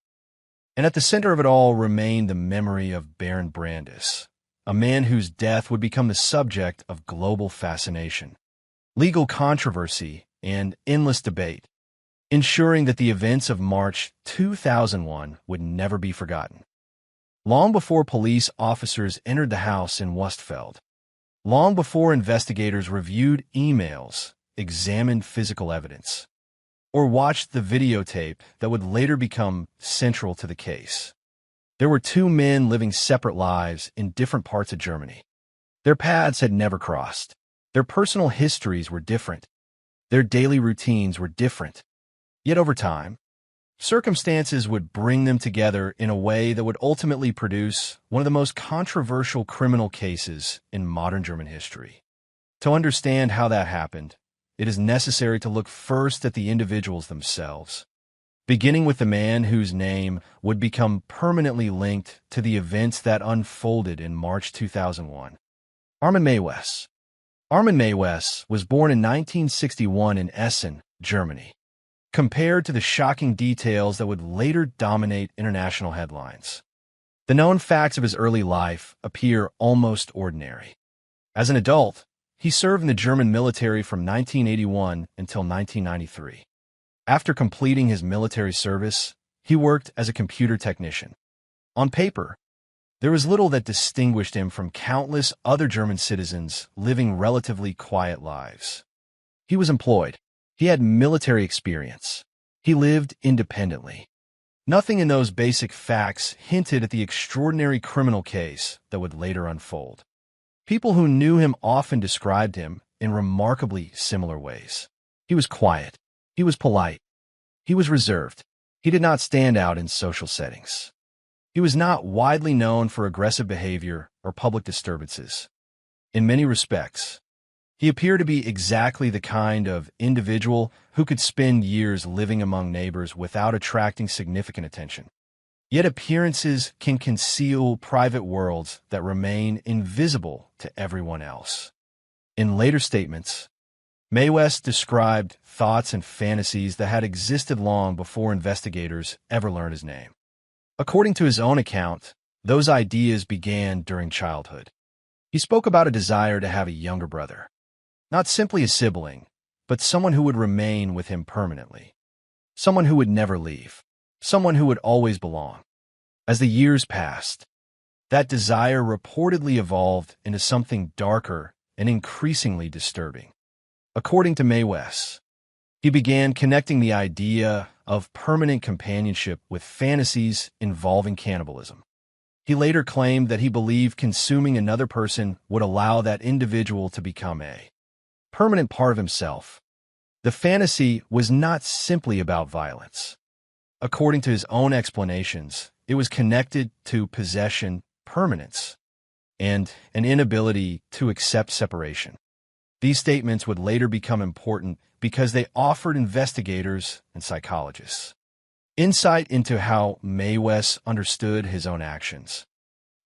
And at the center of it all remained the memory of Bernd Brandes, a man whose death would become the subject of global fascination, legal controversy, and endless debate, ensuring that the events of March 2001 would never be forgotten. Long before police officers entered the house in Westfeld, long before investigators reviewed emails, examined physical evidence, or watched the videotape that would later become central to the case, there were two men living separate lives in different parts of Germany. Their paths had never crossed. Their personal histories were different. Their daily routines were different. Yet over time, circumstances would bring them together in a way that would ultimately produce one of the most controversial criminal cases in modern German history. To understand how that happened, it is necessary to look first at the individuals themselves, beginning with the man whose name would become permanently linked to the events that unfolded in March 2001. Armin Mae West. Armin Mae West was born in 1961 in Essen, Germany. Compared to the shocking details that would later dominate international headlines, the known facts of his early life appear almost ordinary. As an adult, he served in the German military from 1981 until 1993. After completing his military service, he worked as a computer technician. On paper, there was little that distinguished him from countless other German citizens living relatively quiet lives. He was employed. He had military experience. He lived independently. Nothing in those basic facts hinted at the extraordinary criminal case that would later unfold. People who knew him often described him in remarkably similar ways. He was quiet. He was polite. He was reserved. He did not stand out in social settings. He was not widely known for aggressive behavior or public disturbances. In many respects, he appeared to be exactly the kind of individual who could spend years living among neighbors without attracting significant attention. Yet appearances can conceal private worlds that remain invisible to everyone else. In later statements, Mae West described thoughts and fantasies that had existed long before investigators ever learned his name. According to his own account, those ideas began during childhood. He spoke about a desire to have a younger brother, not simply a sibling, but someone who would remain with him permanently, someone who would never leave, someone who would always belong. As the years passed, that desire reportedly evolved into something darker and increasingly disturbing. According to Mae West, he began connecting the idea of permanent companionship with fantasies involving cannibalism. He later claimed that he believed consuming another person would allow that individual to become a permanent part of himself. The fantasy was not simply about violence. According to his own explanations, it was connected to possession, permanence, and an inability to accept separation. These statements would later become important because they offered investigators and psychologists insight into how Mae West understood his own actions.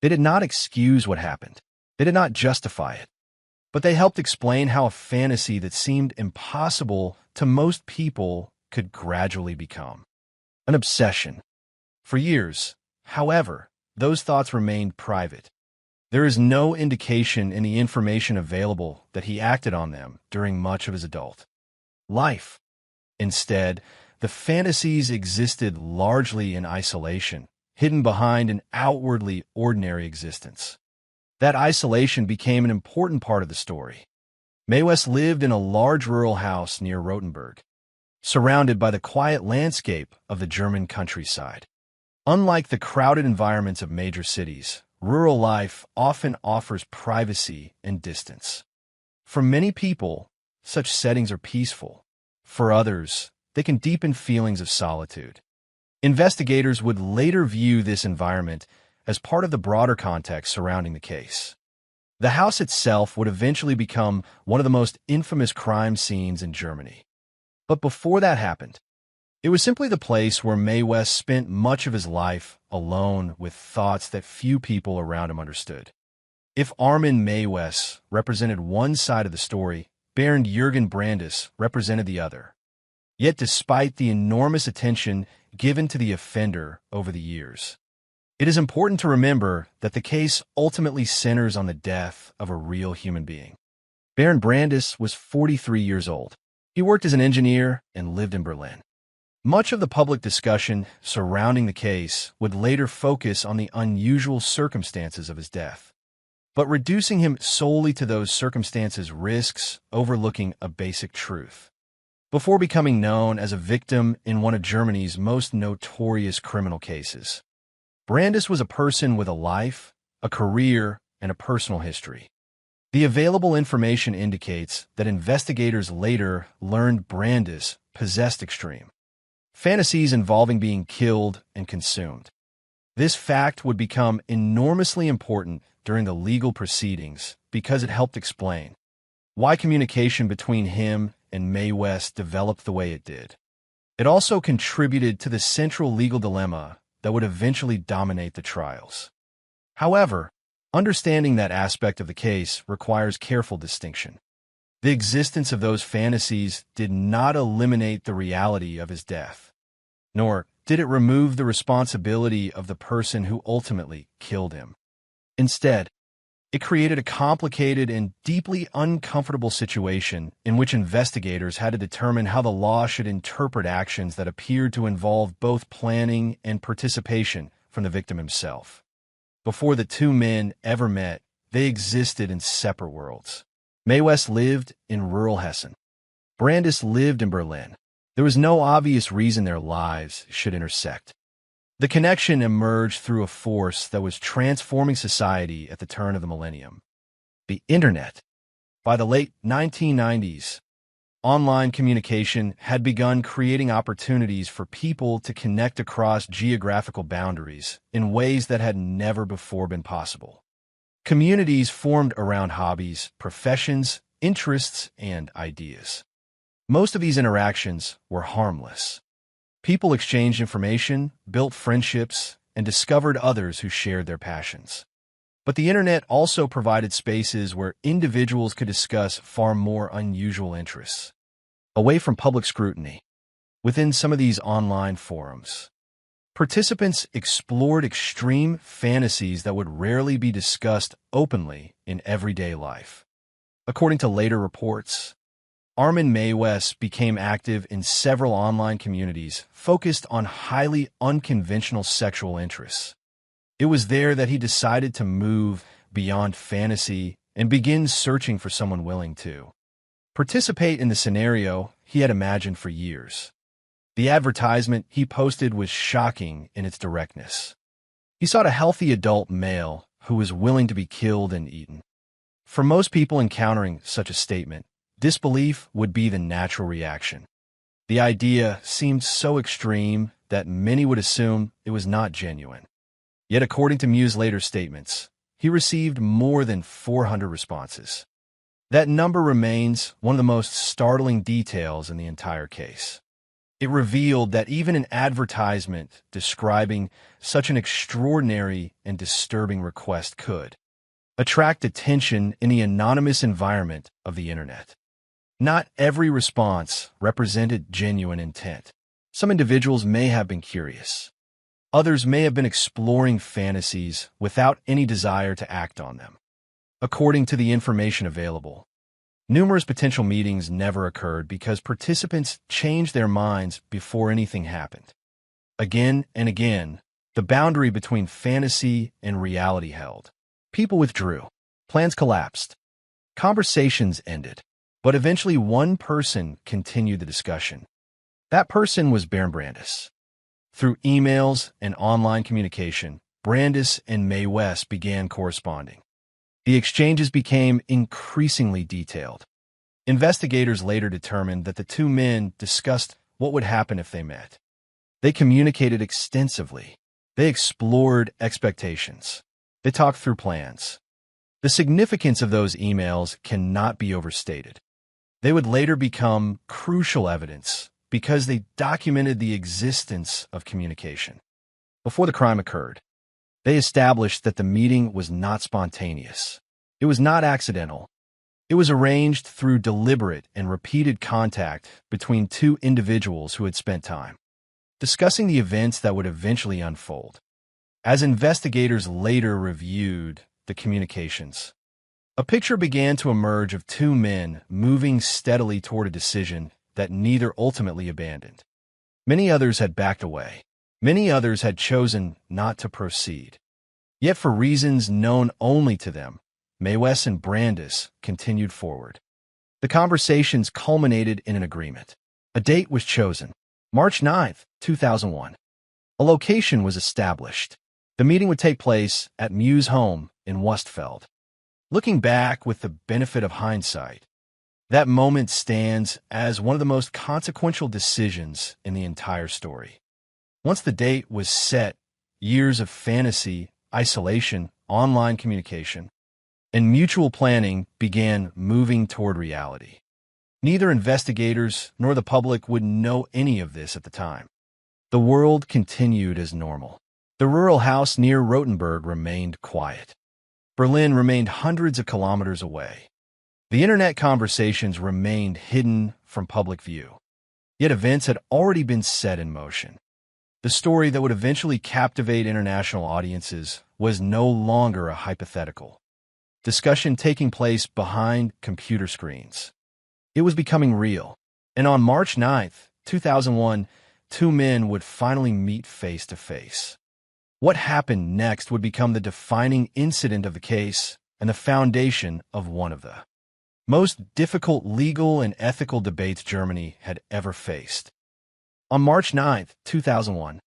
They did not excuse what happened. They did not justify it. But they helped explain how a fantasy that seemed impossible to most people could gradually become an obsession. For years, however, those thoughts remained private. There is no indication in the information available that he acted on them during much of his adult life. Instead, the fantasies existed largely in isolation, hidden behind an outwardly ordinary existence. That isolation became an important part of the story. Mae West lived in a large rural house near Rothenburg, surrounded by the quiet landscape of the German countryside. Unlike the crowded environments of major cities, rural life often offers privacy and distance. For many people, such settings are peaceful. For others, they can deepen feelings of solitude. Investigators would later view this environment as part of the broader context surrounding the case. The house itself would eventually become one of the most infamous crime scenes in Germany. But before that happened, it was simply the place where Mae West spent much of his life alone with thoughts that few people around him understood. If Armin Mae West represented one side of the story, Bernd Jürgen Brandes represented the other. Yet despite the enormous attention given to the offender over the years, it is important to remember that the case ultimately centers on the death of a real human being. Bernd Brandes was 43 years old. He worked as an engineer and lived in Berlin. Much of the public discussion surrounding the case would later focus on the unusual circumstances of his death. But reducing him solely to those circumstances risks overlooking a basic truth. Before becoming known as a victim in one of Germany's most notorious criminal cases, Brandes was a person with a life, a career, and a personal history. The available information indicates that investigators later learned Brandes possessed extreme fantasies involving being killed and consumed. This fact would become enormously important during the legal proceedings because it helped explain why communication between him and Mae West developed the way it did. It also contributed to the central legal dilemma that would eventually dominate the trials. However, understanding that aspect of the case requires careful distinction. The existence of those fantasies did not eliminate the reality of his death, nor did it remove the responsibility of the person who ultimately killed him. Instead, it created a complicated and deeply uncomfortable situation in which investigators had to determine how the law should interpret actions that appeared to involve both planning and participation from the victim himself. Before the two men ever met, they existed in separate worlds. Mae West lived in rural Hessen. Brandes lived in Berlin. There was no obvious reason their lives should intersect. The connection emerged through a force that was transforming society at the turn of the millennium: the Internet. By the late 1990s, online communication had begun creating opportunities for people to connect across geographical boundaries in ways that had never before been possible. Communities formed around hobbies, professions, interests, and ideas. Most of these interactions were harmless. People exchanged information, built friendships, and discovered others who shared their passions. But the Internet also provided spaces where individuals could discuss far more unusual interests, away from public scrutiny. Within some of these online forums, Participants explored extreme fantasies that would rarely be discussed openly in everyday life. According to later reports, Armin Maywes became active in several online communities focused on highly unconventional sexual interests. It was there that he decided to move beyond fantasy and begin searching for someone willing to participate in the scenario he had imagined for years. The advertisement he posted was shocking in its directness. He sought a healthy adult male who was willing to be killed and eaten. For most people encountering such a statement, disbelief would be the natural reaction. The idea seemed so extreme that many would assume it was not genuine. Yet according to Mew's later statements, he received more than 400 responses. That number remains one of the most startling details in the entire case. It revealed that even an advertisement describing such an extraordinary and disturbing request could attract attention in the anonymous environment of the internet. Not every response represented genuine intent. Some individuals may have been curious. Others may have been exploring fantasies without any desire to act on them. According to the information available, numerous potential meetings never occurred because participants changed their minds before anything happened. Again and again, the boundary between fantasy and reality held. People withdrew. Plans collapsed. Conversations ended. But eventually one person continued the discussion. That person was Baron Brandis. Through emails and online communication, Brandis and Maywes began corresponding. The exchanges became increasingly detailed. Investigators later determined that the two men discussed what would happen if they met. They communicated extensively. They explored expectations. They talked through plans. The significance of those emails cannot be overstated. They would later become crucial evidence because they documented the existence of communication. Before the crime occurred, they established that the meeting was not spontaneous. It was not accidental. It was arranged through deliberate and repeated contact between two individuals who had spent time discussing the events that would eventually unfold. As investigators later reviewed the communications, a picture began to emerge of two men moving steadily toward a decision that neither ultimately abandoned. Many others had backed away. Many others had chosen not to proceed. Yet for reasons known only to them, Maywes and Brandis continued forward. The conversations culminated in an agreement. A date was chosen, March 9th, 2001. A location was established. The meeting would take place at Mew's home in Wustfeld. Looking back with the benefit of hindsight, that moment stands as one of the most consequential decisions in the entire story. Once the date was set, years of fantasy, isolation, online communication, and mutual planning began moving toward reality. Neither investigators nor the public would know any of this at the time. The world continued as normal. The rural house near Rotenburg remained quiet. Berlin remained hundreds of kilometers away. The internet conversations remained hidden from public view. Yet events had already been set in motion. The story that would eventually captivate international audiences was no longer a hypothetical discussion taking place behind computer screens. It was becoming real. And on March 9th, 2001, two men would finally meet face to face. What happened next would become the defining incident of the case and the foundation of one of the most difficult legal and ethical debates Germany had ever faced. On March 9th, 2001,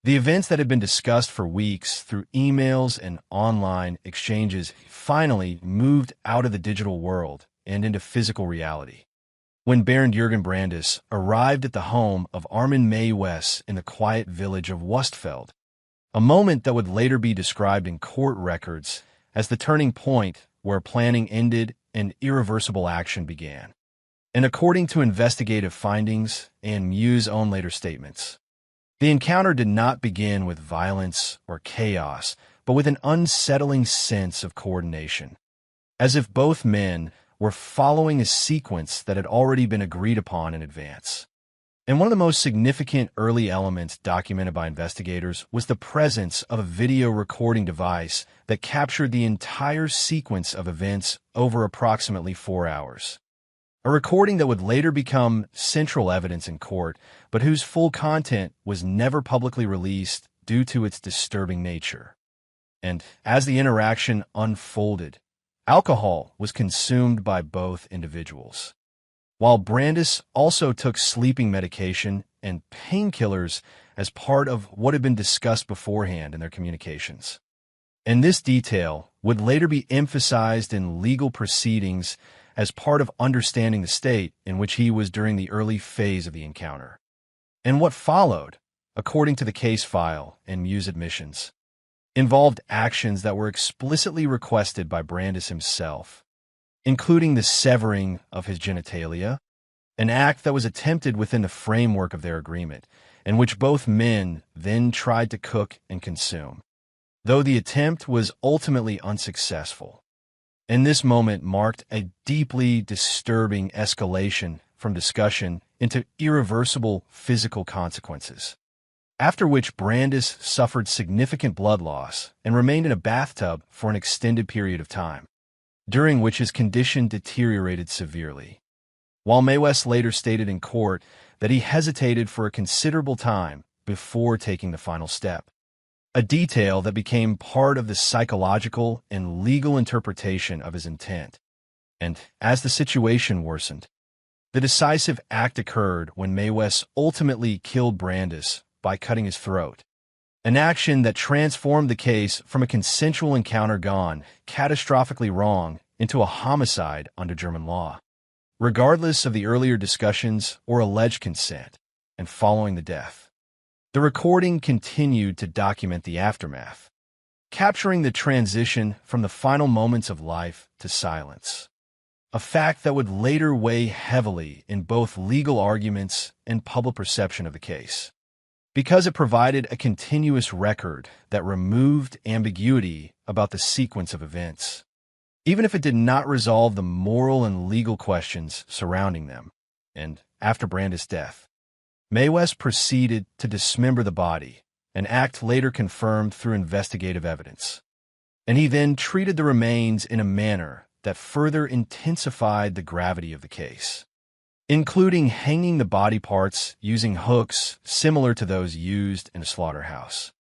the events that had been discussed for weeks through emails and online exchanges finally moved out of the digital world and into physical reality. When Baron Jürgen Brandis arrived at the home of Armin Maywes in the quiet village of Wustfeld, a moment that would later be described in court records as the turning point where planning ended and irreversible action began. And according to investigative findings and Mew's own later statements, the encounter did not begin with violence or chaos, but with an unsettling sense of coordination, as if both men were following a sequence that had already been agreed upon in advance. And one of the most significant early elements documented by investigators was the presence of a video recording device that captured the entire sequence of events over approximately 4 hours. A recording that would later become central evidence in court, but whose full content was never publicly released due to its disturbing nature. And as the interaction unfolded, alcohol was consumed by both individuals, while Brandis also took sleeping medication and painkillers as part of what had been discussed beforehand in their communications. And this detail would later be emphasized in legal proceedings as part of understanding the state in which he was during the early phase of the encounter. And what followed, according to the case file and Muse admissions, involved actions that were explicitly requested by Brandis himself, including the severing of his genitalia, an act that was attempted within the framework of their agreement, and which both men then tried to cook and consume, though the attempt was ultimately unsuccessful. And this moment marked a deeply disturbing escalation from discussion into irreversible physical consequences, after which Brandis suffered significant blood loss and remained in a bathtub for an extended period of time, during which his condition deteriorated severely. While Mae West later stated in court that he hesitated for a considerable time before taking the final step, a detail that became part of the psychological and legal interpretation of his intent. And as the situation worsened, the decisive act occurred when Mae West ultimately killed Brandis by cutting his throat, an action that transformed the case from a consensual encounter gone catastrophically wrong into a homicide under German law, regardless of the earlier discussions or alleged consent, and following the death. The recording continued to document the aftermath, capturing the transition from the final moments of life to silence, a fact that would later weigh heavily in both legal arguments and public perception of the case, because it provided a continuous record that removed ambiguity about the sequence of events, even if it did not resolve the moral and legal questions surrounding them. And after Brandis' death, Mae West proceeded to dismember the body, an act later confirmed through investigative evidence. And he then treated the remains in a manner that further intensified the gravity of the case, including hanging the body parts using hooks similar to those used in a slaughterhouse,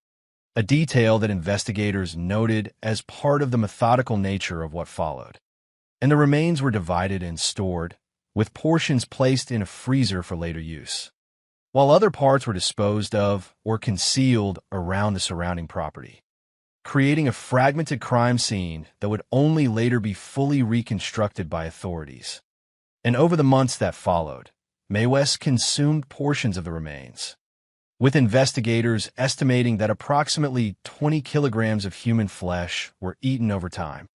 a detail that investigators noted as part of the methodical nature of what followed. And the remains were divided and stored, with portions placed in a freezer for later use, while other parts were disposed of or concealed around the surrounding property, creating a fragmented crime scene that would only later be fully reconstructed by authorities. And over the months that followed, Mae West consumed portions of the remains, with investigators estimating that approximately 20 kilograms of human flesh were eaten over time,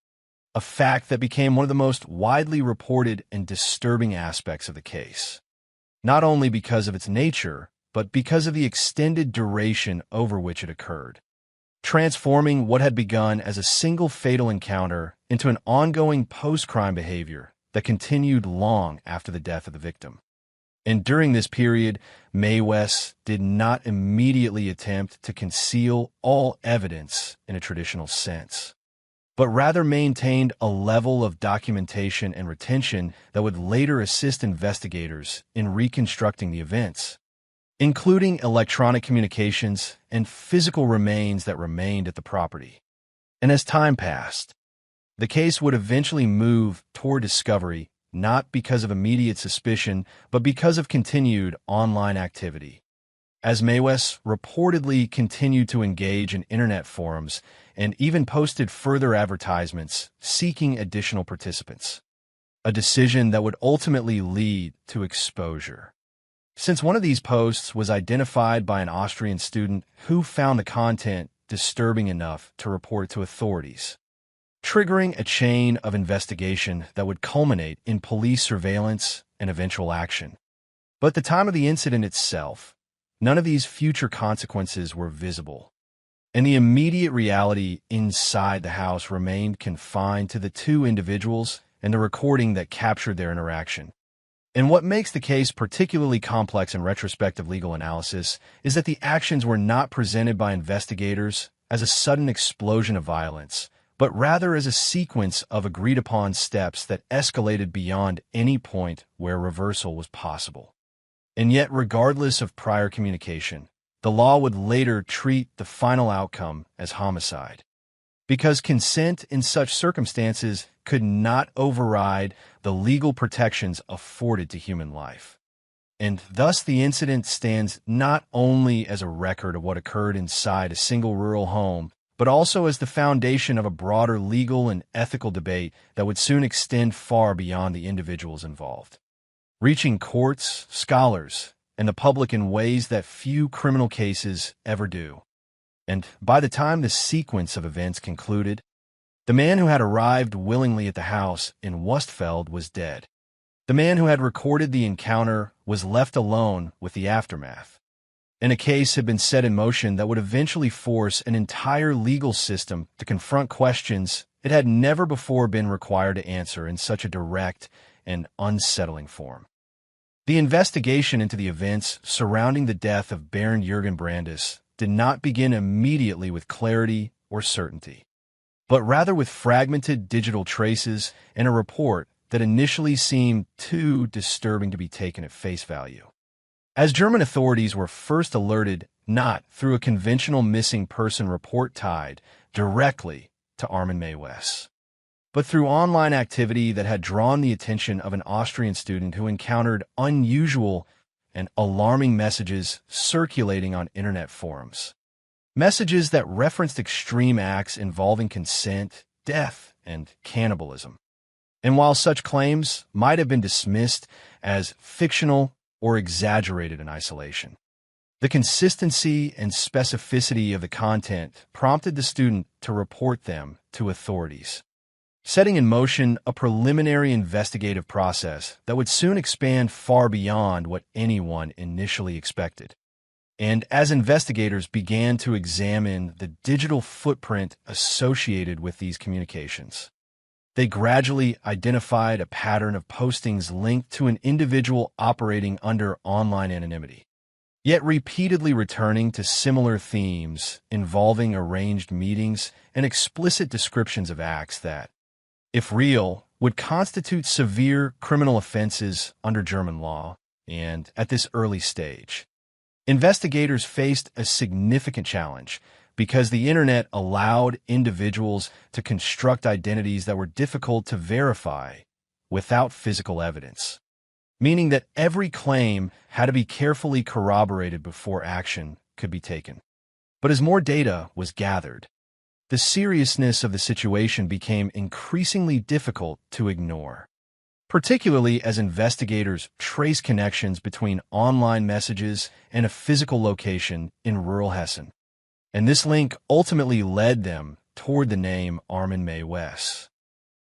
a fact that became one of the most widely reported and disturbing aspects of the case, not only because of its nature, but because of the extended duration over which it occurred, transforming what had begun as a single fatal encounter into an ongoing post-crime behavior that continued long after the death of the victim. And during this period, Mae West did not immediately attempt to conceal all evidence in a traditional sense, but rather maintained a level of documentation and retention that would later assist investigators in reconstructing the events, including electronic communications and physical remains that remained at the property. And as time passed, the case would eventually move toward discovery, not because of immediate suspicion, but because of continued online activity, as Mae West reportedly continued to engage in internet forums and even posted further advertisements seeking additional participants, a decision that would ultimately lead to exposure, since one of these posts was identified by an Austrian student who found the content disturbing enough to report it to authorities, triggering a chain of investigation that would culminate in police surveillance and eventual action. But at the time of the incident itself, none of these future consequences were visible, and the immediate reality inside the house remained confined to the two individuals and the recording that captured their interaction. And what makes the case particularly complex in retrospective legal analysis is that the actions were not presented by investigators as a sudden explosion of violence, but rather as a sequence of agreed-upon steps that escalated beyond any point where reversal was possible. And yet, regardless of prior communication, the law would later treat the final outcome as homicide, because consent in such circumstances could not override the legal protections afforded to human life. And thus the incident stands not only as a record of what occurred inside a single rural home, but also as the foundation of a broader legal and ethical debate that would soon extend far beyond the individuals involved, reaching courts, scholars, and the public in ways that few criminal cases ever do. And by the time the sequence of events concluded, the man who had arrived willingly at the house in Wustfeld was dead. The man who had recorded the encounter was left alone with the aftermath. And a case had been set in motion that would eventually force an entire legal system to confront questions it had never before been required to answer in such a direct and unsettling form. The investigation into the events surrounding the death of Baron Jürgen Brandes did not begin immediately with clarity or certainty, but rather with fragmented digital traces and a report that initially seemed too disturbing to be taken at face value. As German authorities were first alerted not through a conventional missing person report tied directly to Armin Meiwes, but through online activity that had drawn the attention of an Austrian student who encountered unusual and alarming messages circulating on internet forums. Messages that referenced extreme acts involving consent, death, and cannibalism. And while such claims might have been dismissed as fictional or exaggerated in isolation, the consistency and specificity of the content prompted the student to report them to authorities, setting in motion a preliminary investigative process that would soon expand far beyond what anyone initially expected. And as investigators began to examine the digital footprint associated with these communications, they gradually identified a pattern of postings linked to an individual operating under online anonymity, yet repeatedly returning to similar themes involving arranged meetings and explicit descriptions of acts that, if real, would constitute severe criminal offenses under German law. And at this early stage, investigators faced a significant challenge because the internet allowed individuals to construct identities that were difficult to verify without physical evidence, meaning that every claim had to be carefully corroborated before action could be taken. But as more data was gathered, the seriousness of the situation became increasingly difficult to ignore, particularly as investigators traced connections between online messages and a physical location in rural Hessen. And this link ultimately led them toward the name Armin Meiwes,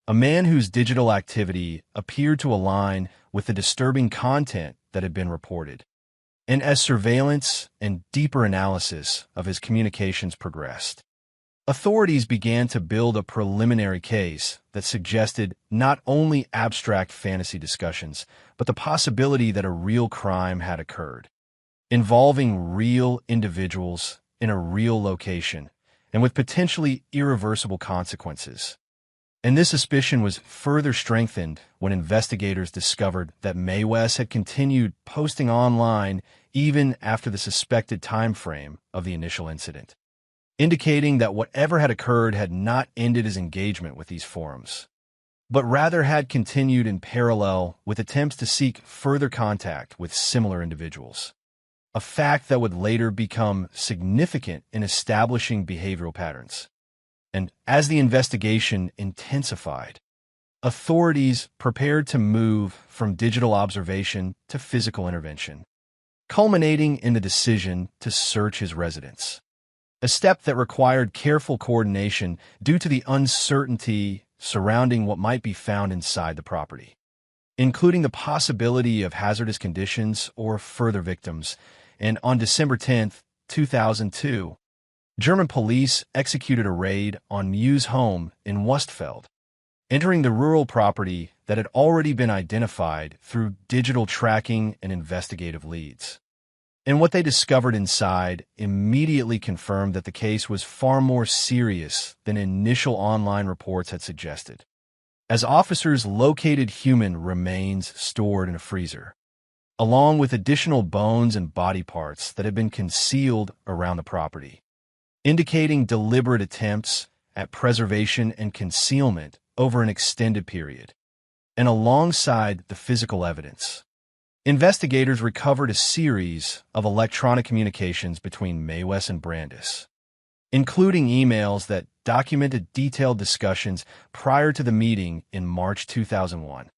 a man whose digital activity appeared to align with the disturbing content that had been reported. And as surveillance and deeper analysis of his communications progressed, authorities began to build a preliminary case that suggested not only abstract fantasy discussions, but the possibility that a real crime had occurred, involving real individuals in a real location, and with potentially irreversible consequences. And this suspicion was further strengthened when investigators discovered that Meiwes had continued posting online even after the suspected time frame of the initial incident, indicating that whatever had occurred had not ended his engagement with these forums, but rather had continued in parallel with attempts to seek further contact with similar individuals, a fact that would later become significant in establishing behavioral patterns. And as the investigation intensified, authorities prepared to move from digital observation to physical intervention, culminating in the decision to search his residence, a step that required careful coordination due to the uncertainty surrounding what might be found inside the property, including the possibility of hazardous conditions or further victims. And on December 10, 2002, German police executed a raid on Mew's home in Wustfeld, entering the rural property that had already been identified through digital tracking and investigative leads. And what they discovered inside immediately confirmed that the case was far more serious than initial online reports had suggested, as officers located human remains stored in a freezer, along with additional bones and body parts that had been concealed around the property, indicating deliberate attempts at preservation and concealment over an extended period. And alongside the physical evidence, investigators recovered a series of electronic communications between Mae West and Brandis, including emails that documented detailed discussions prior to the meeting in March 2001,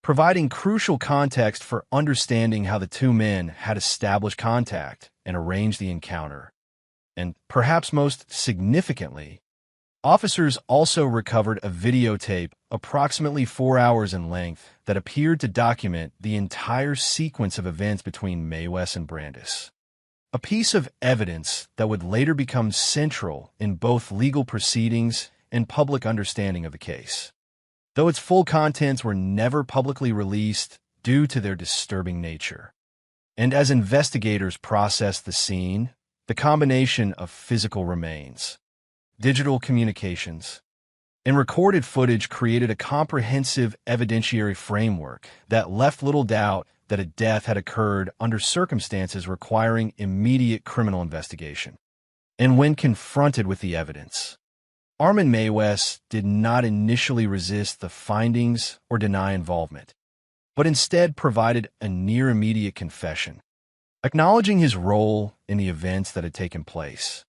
providing crucial context for understanding how the two men had established contact and arranged the encounter. And perhaps most significantly, officers also recovered a videotape approximately 4 hours in length that appeared to document the entire sequence of events between Mae West and Brandis, a piece of evidence that would later become central in both legal proceedings and public understanding of the case, though its full contents were never publicly released due to their disturbing nature. And as investigators processed the scene, the combination of physical remains, digital communications, and recorded footage created a comprehensive evidentiary framework that left little doubt that a death had occurred under circumstances requiring immediate criminal investigation. And when confronted with the evidence, Armin Mae West did not initially resist the findings or deny involvement, but instead provided a near-immediate confession, acknowledging his role in the events that had taken place.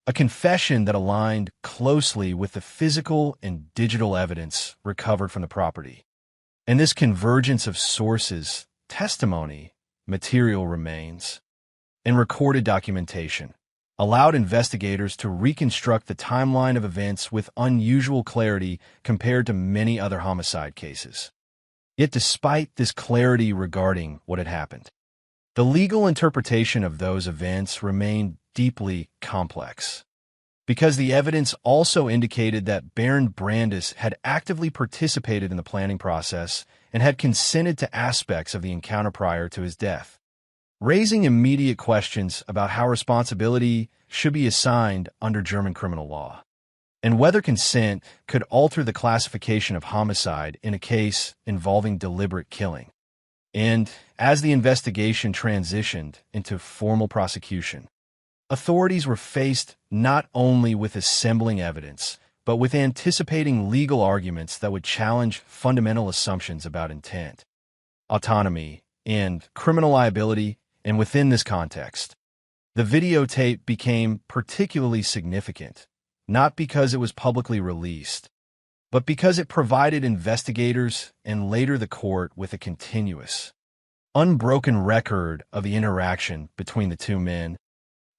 A confession that aligned closely with the physical and digital evidence recovered from the property. And this convergence of sources, testimony, material remains, and recorded documentation allowed investigators to reconstruct the timeline of events with unusual clarity compared to many other homicide cases. Yet despite this clarity regarding what had happened, the legal interpretation of those events remained deeply complex, because the evidence also indicated that Baron Brandis had actively participated in the planning process and had consented to aspects of the encounter prior to his death, raising immediate questions about how responsibility should be assigned under German criminal law, and whether consent could alter the classification of homicide in a case involving deliberate killing. And as the investigation transitioned into formal prosecution, authorities were faced not only with assembling evidence, but with anticipating legal arguments that would challenge fundamental assumptions about intent, autonomy, and criminal liability. And within this context, the videotape became particularly significant, not because it was publicly released, but because it provided investigators and later the court with a continuous, unbroken record of the interaction between the two men,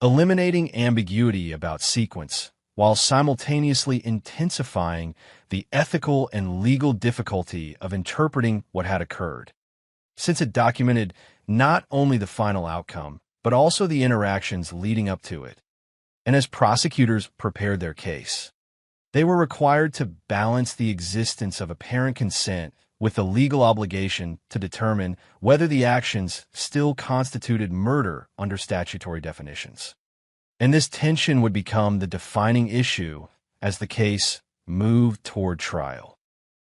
eliminating ambiguity about sequence while simultaneously intensifying the ethical and legal difficulty of interpreting what had occurred, since it documented not only the final outcome, but also the interactions leading up to it. And as prosecutors prepared their case, they were required to balance the existence of apparent consent with the legal obligation to determine whether the actions still constituted murder under statutory definitions. And this tension would become the defining issue as the case moved toward trial,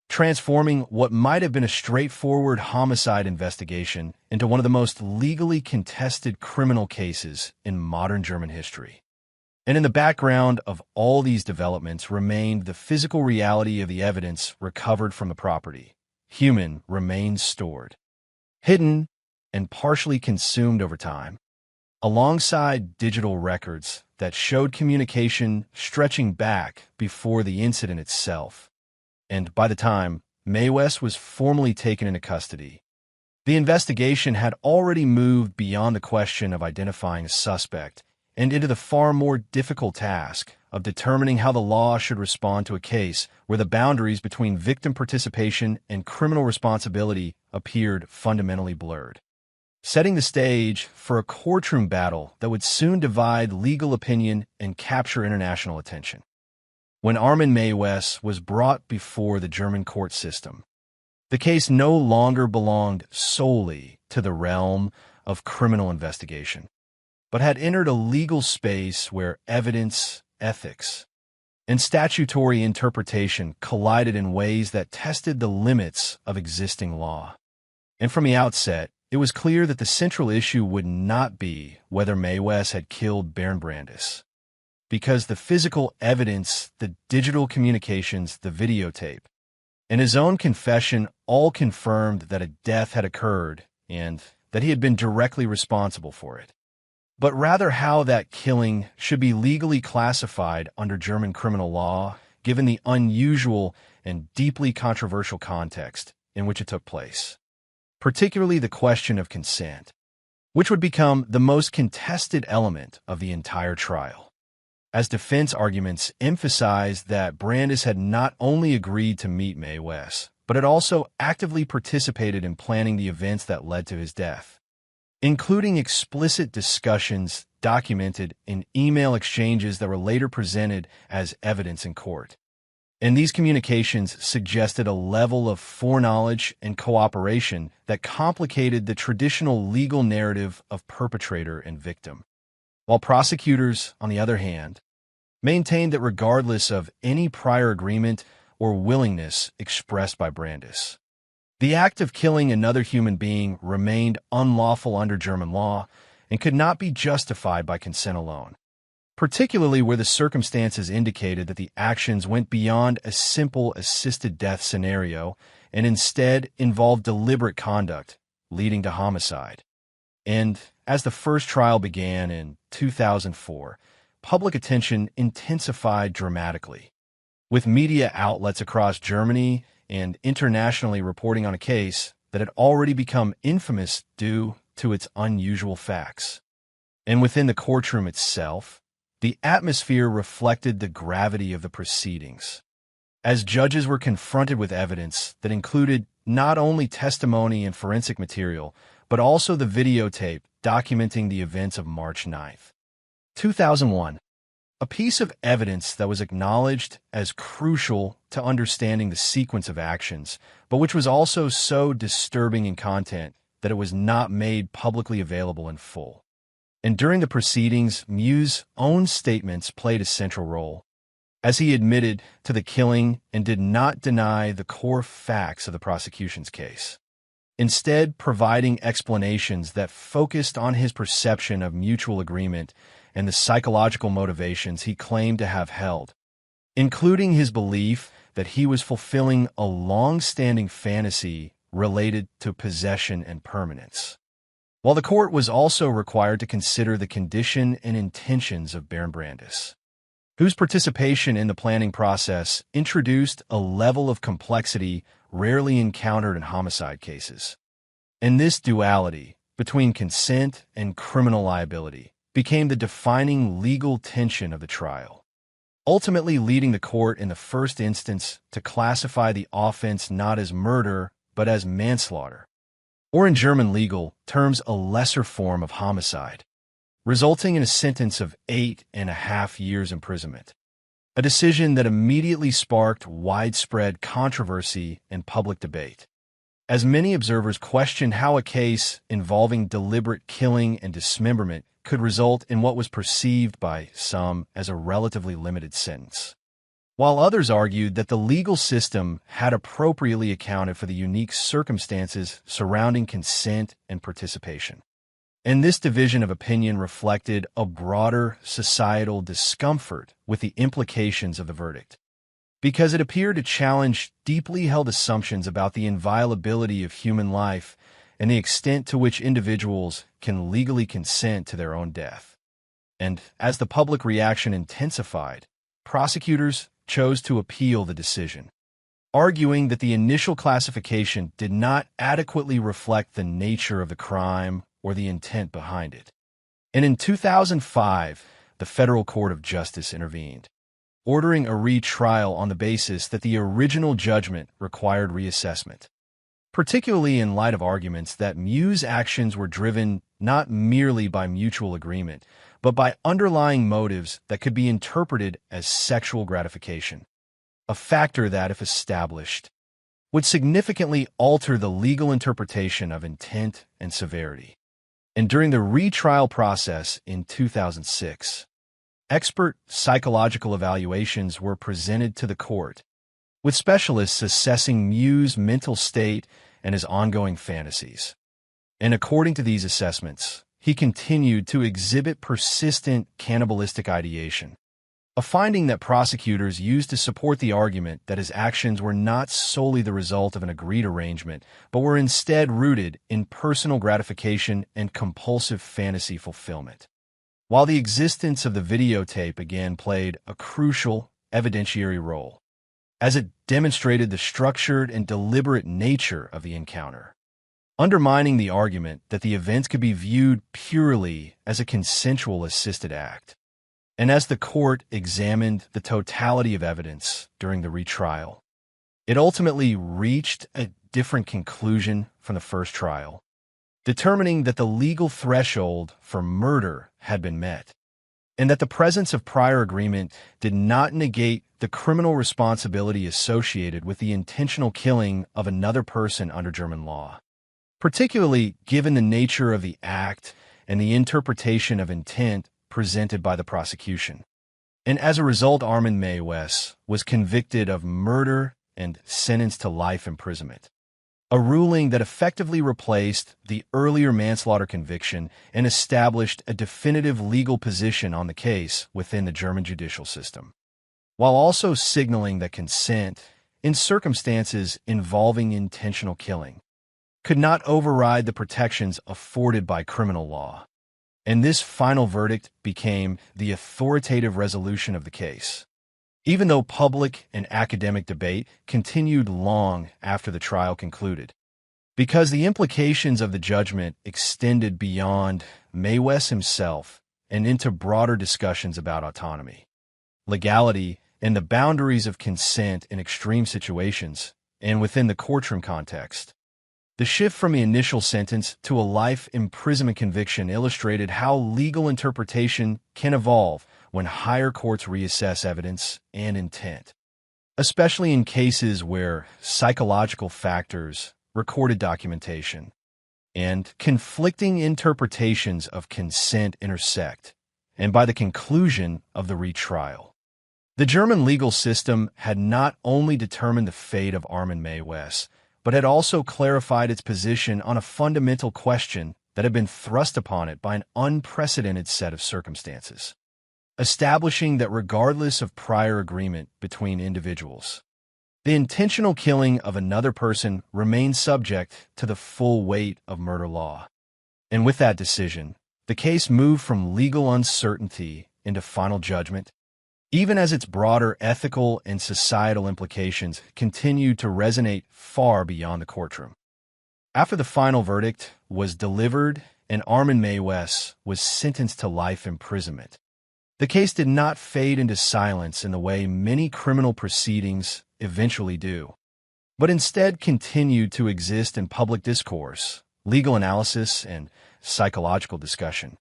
transforming what might have been a straightforward homicide investigation into one of the most legally contested criminal cases in modern German history. And in the background of all these developments remained the physical reality of the evidence recovered from the property. Human remains stored, hidden, and partially consumed over time, alongside digital records that showed communication stretching back before the incident itself. And by the time Mae West was formally taken into custody, the investigation had already moved beyond the question of identifying a suspect and into the far more difficult task of determining how the law should respond to a case where the boundaries between victim participation and criminal responsibility appeared fundamentally blurred, setting the stage for a courtroom battle that would soon divide legal opinion and capture international attention. When Armin Mae West was brought before the German court system, The case no longer belonged solely to the realm of criminal investigation, but had entered a legal space where evidence, ethics, and statutory interpretation collided in ways that tested the limits of existing law. And from the outset, it was clear that the central issue would not be whether Mae West had killed Bernd Brandes, because the physical evidence, the digital communications, the videotape, and his own confession all confirmed that a death had occurred and that he had been directly responsible for it, but rather how that killing should be legally classified under German criminal law, given the unusual and deeply controversial context in which it took place, particularly the question of consent, which would become the most contested element of the entire trial, as defense arguments emphasized that Brandes had not only agreed to meet Mae West, but had also actively participated in planning the events that led to his death, including explicit discussions documented in email exchanges that were later presented as evidence in court. And these communications suggested a level of foreknowledge and cooperation that complicated the traditional legal narrative of perpetrator and victim, while prosecutors, on the other hand, maintained that regardless of any prior agreement or willingness expressed by Brandes, the act of killing another human being remained unlawful under German law and could not be justified by consent alone, particularly where the circumstances indicated that the actions went beyond a simple assisted death scenario and instead involved deliberate conduct leading to homicide. And as the first trial began in 2004, public attention intensified dramatically, with media outlets across Germany and internationally reporting on a case that had already become infamous due to its unusual facts. And within the courtroom itself, the atmosphere reflected the gravity of the proceedings, as judges were confronted with evidence that included not only testimony and forensic material, but also the videotape documenting the events of March 9th, 2001, a piece of evidence that was acknowledged as crucial to understanding the sequence of actions, but which was also so disturbing in content that it was not made publicly available in full. And during the proceedings, Mew's own statements played a central role, as he admitted to the killing and did not deny the core facts of the prosecution's case, instead providing explanations that focused on his perception of mutual agreement and the psychological motivations he claimed to have held, including his belief that he was fulfilling a long-standing fantasy related to possession and permanence. While the court was also required to consider the condition and intentions of Bernd Brandes, whose participation in the planning process introduced a level of complexity rarely encountered in homicide cases. And this duality between consent and criminal liability became the defining legal tension of the trial, ultimately leading the court in the first instance to classify the offense not as murder but as manslaughter, or in German legal terms a lesser form of homicide, resulting in a sentence of 8.5 years imprisonment, a decision that immediately sparked widespread controversy and public debate, as many observers questioned how a case involving deliberate killing and dismemberment could result in what was perceived by some as a relatively limited sentence, while others argued that the legal system had appropriately accounted for the unique circumstances surrounding consent and participation. And this division of opinion reflected a broader societal discomfort with the implications of the verdict, because it appeared to challenge deeply held assumptions about the inviolability of human life and the extent to which individuals can legally consent to their own death. And as the public reaction intensified, prosecutors chose to appeal the decision, arguing that the initial classification did not adequately reflect the nature of the crime or the intent behind it. And in 2005, the Federal Court of Justice intervened, ordering a retrial on the basis that the original judgment required reassessment, particularly in light of arguments that Mew's actions were driven not merely by mutual agreement, but by underlying motives that could be interpreted as sexual gratification, a factor that, if established, would significantly alter the legal interpretation of intent and severity. And during the retrial process in 2006, expert psychological evaluations were presented to the court, with specialists assessing Mew's mental state and his ongoing fantasies. And according to these assessments, he continued to exhibit persistent cannibalistic ideation, a finding that prosecutors used to support the argument that his actions were not solely the result of an agreed arrangement, but were instead rooted in personal gratification and compulsive fantasy fulfillment. While the existence of the videotape again played a crucial evidentiary role, as it demonstrated the structured and deliberate nature of the encounter, undermining the argument that the events could be viewed purely as a consensual assisted act. And as the court examined the totality of evidence during the retrial, it ultimately reached a different conclusion from the first trial, determining that the legal threshold for murder had been met, and that the presence of prior agreement did not negate the criminal responsibility associated with the intentional killing of another person under German law, particularly given the nature of the act and the interpretation of intent presented by the prosecution. And as a result, Armin Meiwes was convicted of murder and sentenced to life imprisonment, a ruling that effectively replaced the earlier manslaughter conviction and established a definitive legal position on the case within the German judicial system, while also signaling that consent, in circumstances involving intentional killing, could not override the protections afforded by criminal law. And this final verdict became the authoritative resolution of the case, even though public and academic debate continued long after the trial concluded, because the implications of the judgment extended beyond Meiwes himself and into broader discussions about autonomy, legality, and the boundaries of consent in extreme situations and within the courtroom context. The shift from the initial sentence to a life imprisonment conviction illustrated how legal interpretation can evolve when higher courts reassess evidence and intent, especially in cases where psychological factors, recorded documentation, and conflicting interpretations of consent intersect. And by the conclusion of the retrial, the German legal system had not only determined the fate of Armin Meiwes, but had also clarified its position on a fundamental question that had been thrust upon it by an unprecedented set of circumstances, establishing that regardless of prior agreement between individuals, the intentional killing of another person remained subject to the full weight of murder law. And with that decision, the case moved from legal uncertainty into final judgment, even as its broader ethical and societal implications continued to resonate far beyond the courtroom. After the final verdict was delivered and Armin Meiwes was sentenced to life imprisonment, the case did not fade into silence in the way many criminal proceedings eventually do, but instead continued to exist in public discourse, legal analysis, and psychological discussion,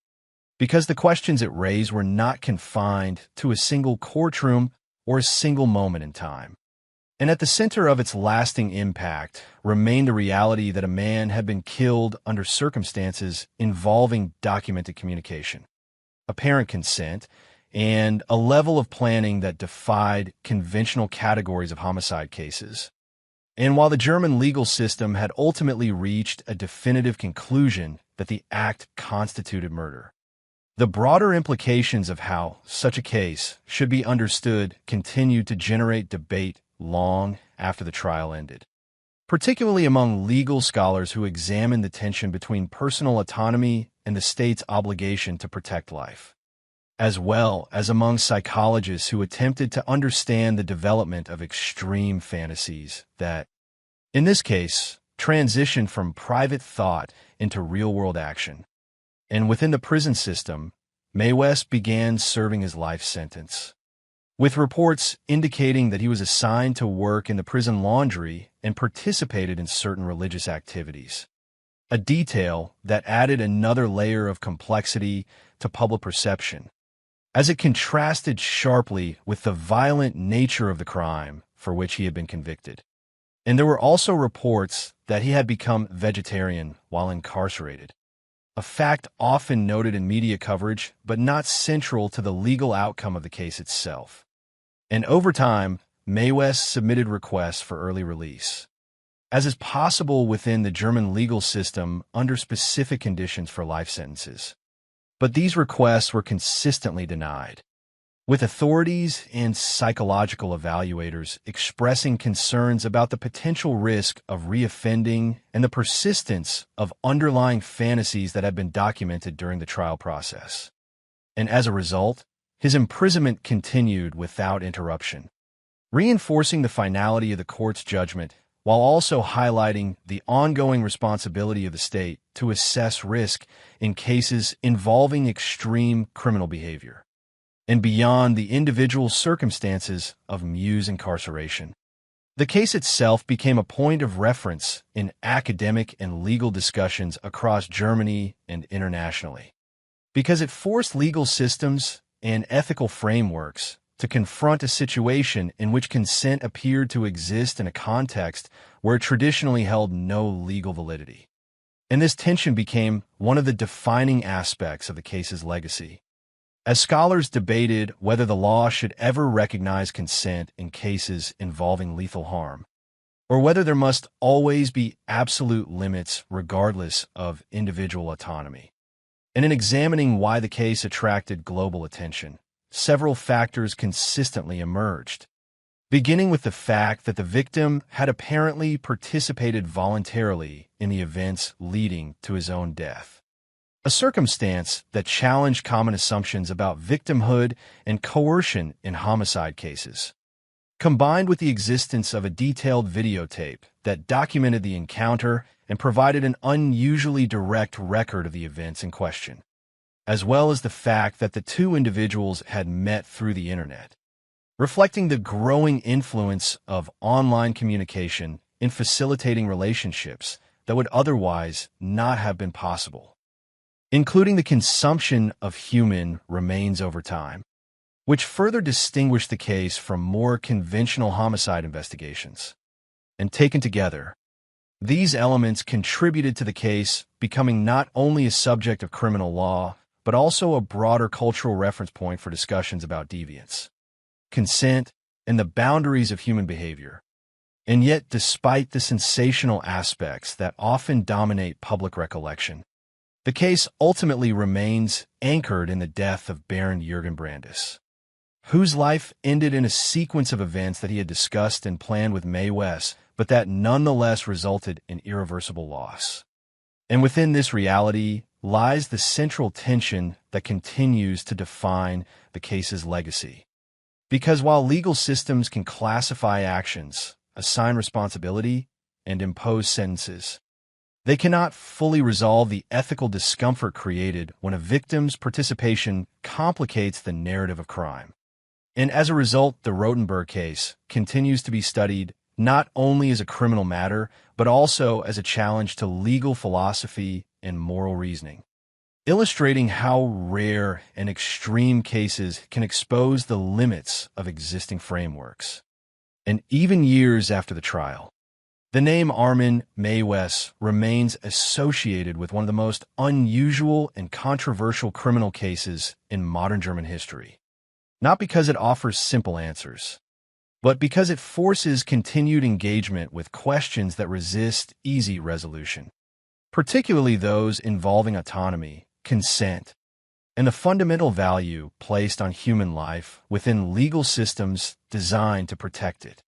because the questions it raised were not confined to a single courtroom or a single moment in time. And at the center of its lasting impact remained the reality that a man had been killed under circumstances involving documented communication, apparent consent, and a level of planning that defied conventional categories of homicide cases. And while the German legal system had ultimately reached a definitive conclusion that the act constituted murder, the broader implications of how such a case should be understood continued to generate debate long after the trial ended, particularly among legal scholars who examined the tension between personal autonomy and the state's obligation to protect life, as well as among psychologists who attempted to understand the development of extreme fantasies that, in this case, transitioned from private thought into real-world action. And within the prison system, Meiwes began serving his life sentence, with reports indicating that he was assigned to work in the prison laundry and participated in certain religious activities, a detail that added another layer of complexity to public perception, as it contrasted sharply with the violent nature of the crime for which he had been convicted. And there were also reports that he had become vegetarian while incarcerated, a fact often noted in media coverage but not central to the legal outcome of the case itself. And over time, Mae West submitted requests for early release, as is possible within the German legal system under specific conditions for life sentences. But these requests were consistently denied, with authorities and psychological evaluators expressing concerns about the potential risk of reoffending and the persistence of underlying fantasies that had been documented during the trial process. And as a result, his imprisonment continued without interruption, reinforcing the finality of the court's judgment while also highlighting the ongoing responsibility of the state to assess risk in cases involving extreme criminal behavior and beyond the individual circumstances of Mew's incarceration. The case itself became a point of reference in academic and legal discussions across Germany and internationally, because it forced legal systems and ethical frameworks to confront a situation in which consent appeared to exist in a context where it traditionally held no legal validity. And this tension became one of the defining aspects of the case's legacy, as scholars debated whether the law should ever recognize consent in cases involving lethal harm, or whether there must always be absolute limits regardless of individual autonomy. And in examining why the case attracted global attention, several factors consistently emerged, beginning with the fact that the victim had apparently participated voluntarily in the events leading to his own death, a circumstance that challenged common assumptions about victimhood and coercion in homicide cases, combined with the existence of a detailed videotape that documented the encounter and provided an unusually direct record of the events in question, as well as the fact that the two individuals had met through the internet, reflecting the growing influence of online communication in facilitating relationships that would otherwise not have been possible, including the consumption of human remains over time, which further distinguished the case from more conventional homicide investigations. And taken together, these elements contributed to the case becoming not only a subject of criminal law, but also a broader cultural reference point for discussions about deviance, consent, and the boundaries of human behavior. And yet, despite the sensational aspects that often dominate public recollection, the case ultimately remains anchored in the death of Baron Jürgen Brandes, whose life ended in a sequence of events that he had discussed and planned with Mae West, but that nonetheless resulted in irreversible loss. And within this reality lies the central tension that continues to define the case's legacy. Because while legal systems can classify actions, assign responsibility, and impose sentences, they cannot fully resolve the ethical discomfort created when a victim's participation complicates the narrative of crime. And as a result, the Rotenberg case continues to be studied not only as a criminal matter, but also as a challenge to legal philosophy and moral reasoning, illustrating how rare and extreme cases can expose the limits of existing frameworks. And even years after the trial, the name Armin Mae West remains associated with one of the most unusual and controversial criminal cases in modern German history, not because it offers simple answers, but because it forces continued engagement with questions that resist easy resolution, particularly those involving autonomy, consent, and the fundamental value placed on human life within legal systems designed to protect it.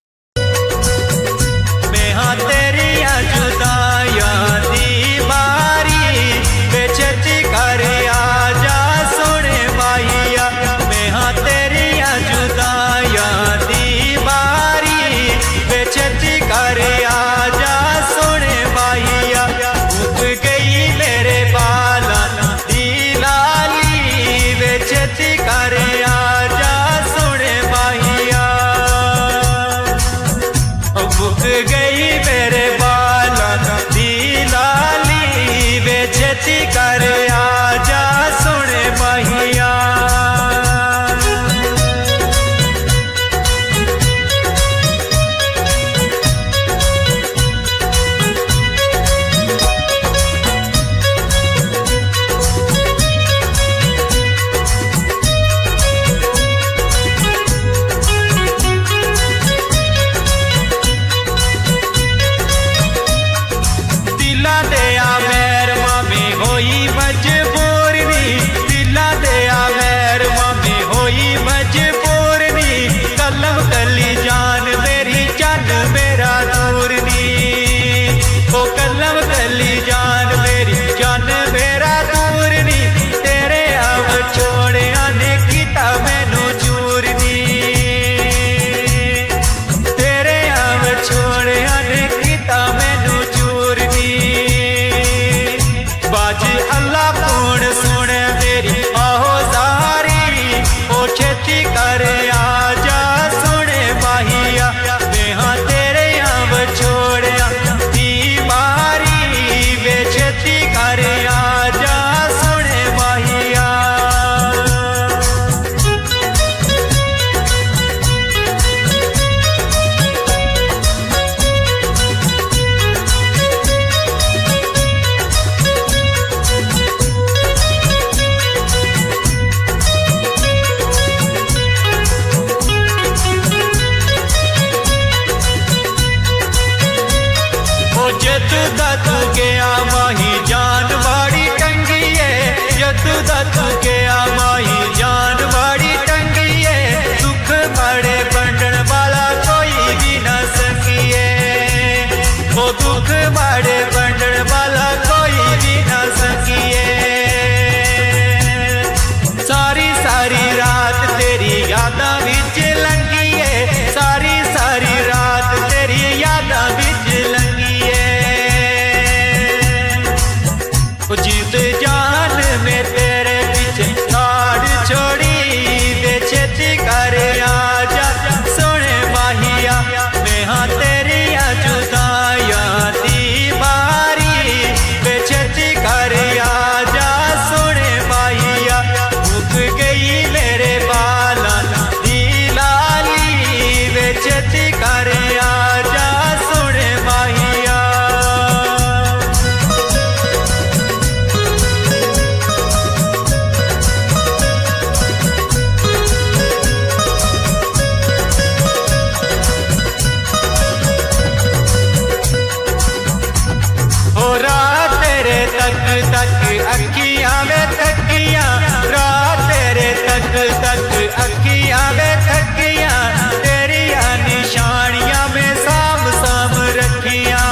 तक अखियां वे थकियां तेरिया निशानियां में साम साम रखियां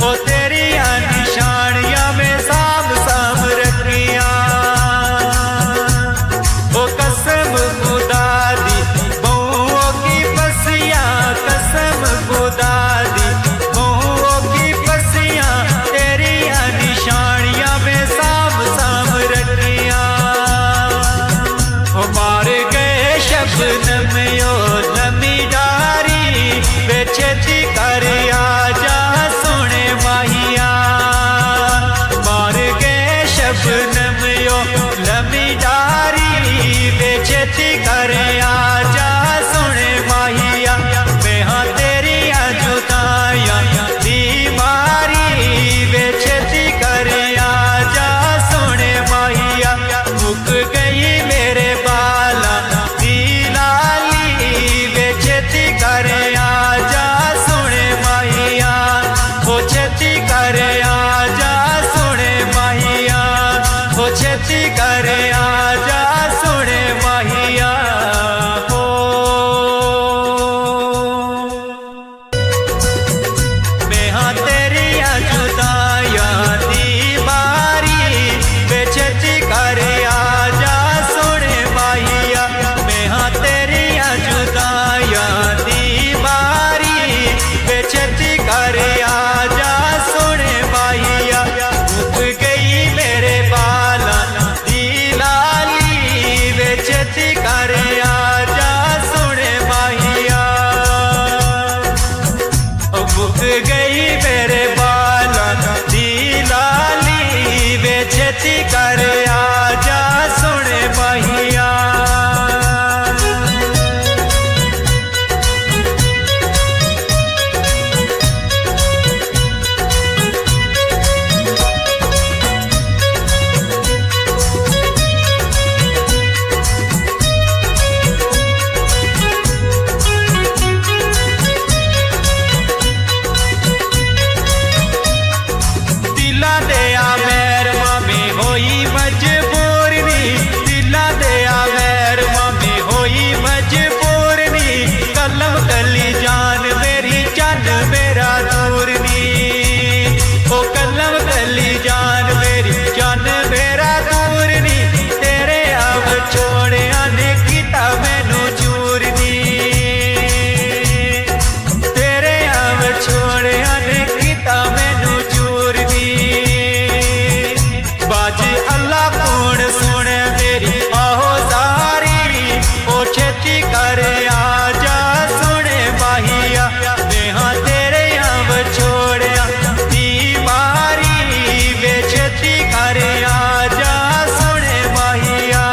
ओ तेरिया निशानियां में साम साम रखियां ओ कसम खुदा दी बहुओं की पसियां कसम खुदा दी बहुओं की पसियां तेरिया निशानियां में साम साम रखियां मार गए शबनम यो नमी डारी बेछेती कर आजा सोने माहिया मार गए शबनम यो नमी डारी बेछेती कर आजा सोने माहिया मैं हाँ तेरिया जुदाइयां दी मारी बेछेती कर आजा सोने माहिया मुक गई मेरे बाला दी लाली बेछेती कर आजा सोने माहिया वो छेती कर आजा सोने माहिया वो छेती कर आजा सोने माहिया हो मैं हाँ तेरिया जुदाइयां दी मारी बेछेती कर आजा सोने माहिया मैं हाँ तेरिया जुदाइयां दी मारी बेछेती कर आजा सोने माहिया मुक गई मेरे बाला दी लाली बेछेती कर आजा सोने माहिया मुक गई मेरे बाला दी लाली बेछेती कर आजा सोने माहिया दिला दया मैर मामी होई मजबूर नी दिला दया मैर मामी होई मजबूर नी कलम कली जान मेरी चन मेरा दूर नी ओ कलम कली जान मेरी चन मेरा दूर नी तेरे अब छोड़िया ने कीता मैनू चूर नी तेरे अब छोड़िया ने कीता मैनू चूर नी बाजी अल्लाह कौन सुने मेरी आहो जारी ओ छेती कर आजा सुने माहिया मैं हाँ तेरे अब छोड़िया दी मारी वे छेती कर आजा सुने माहिया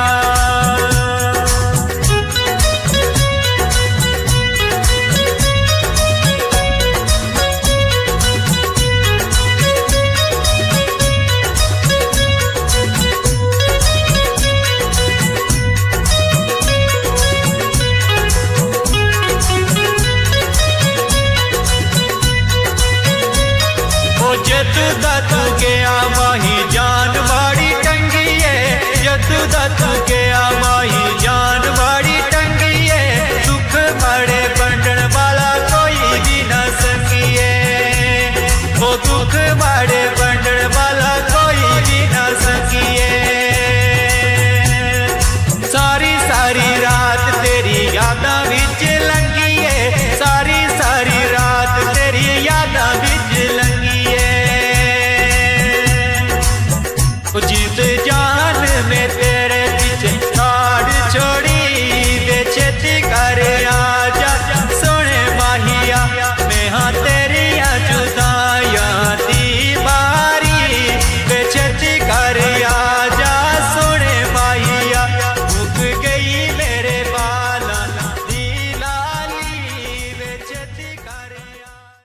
ओ जद दा तू गया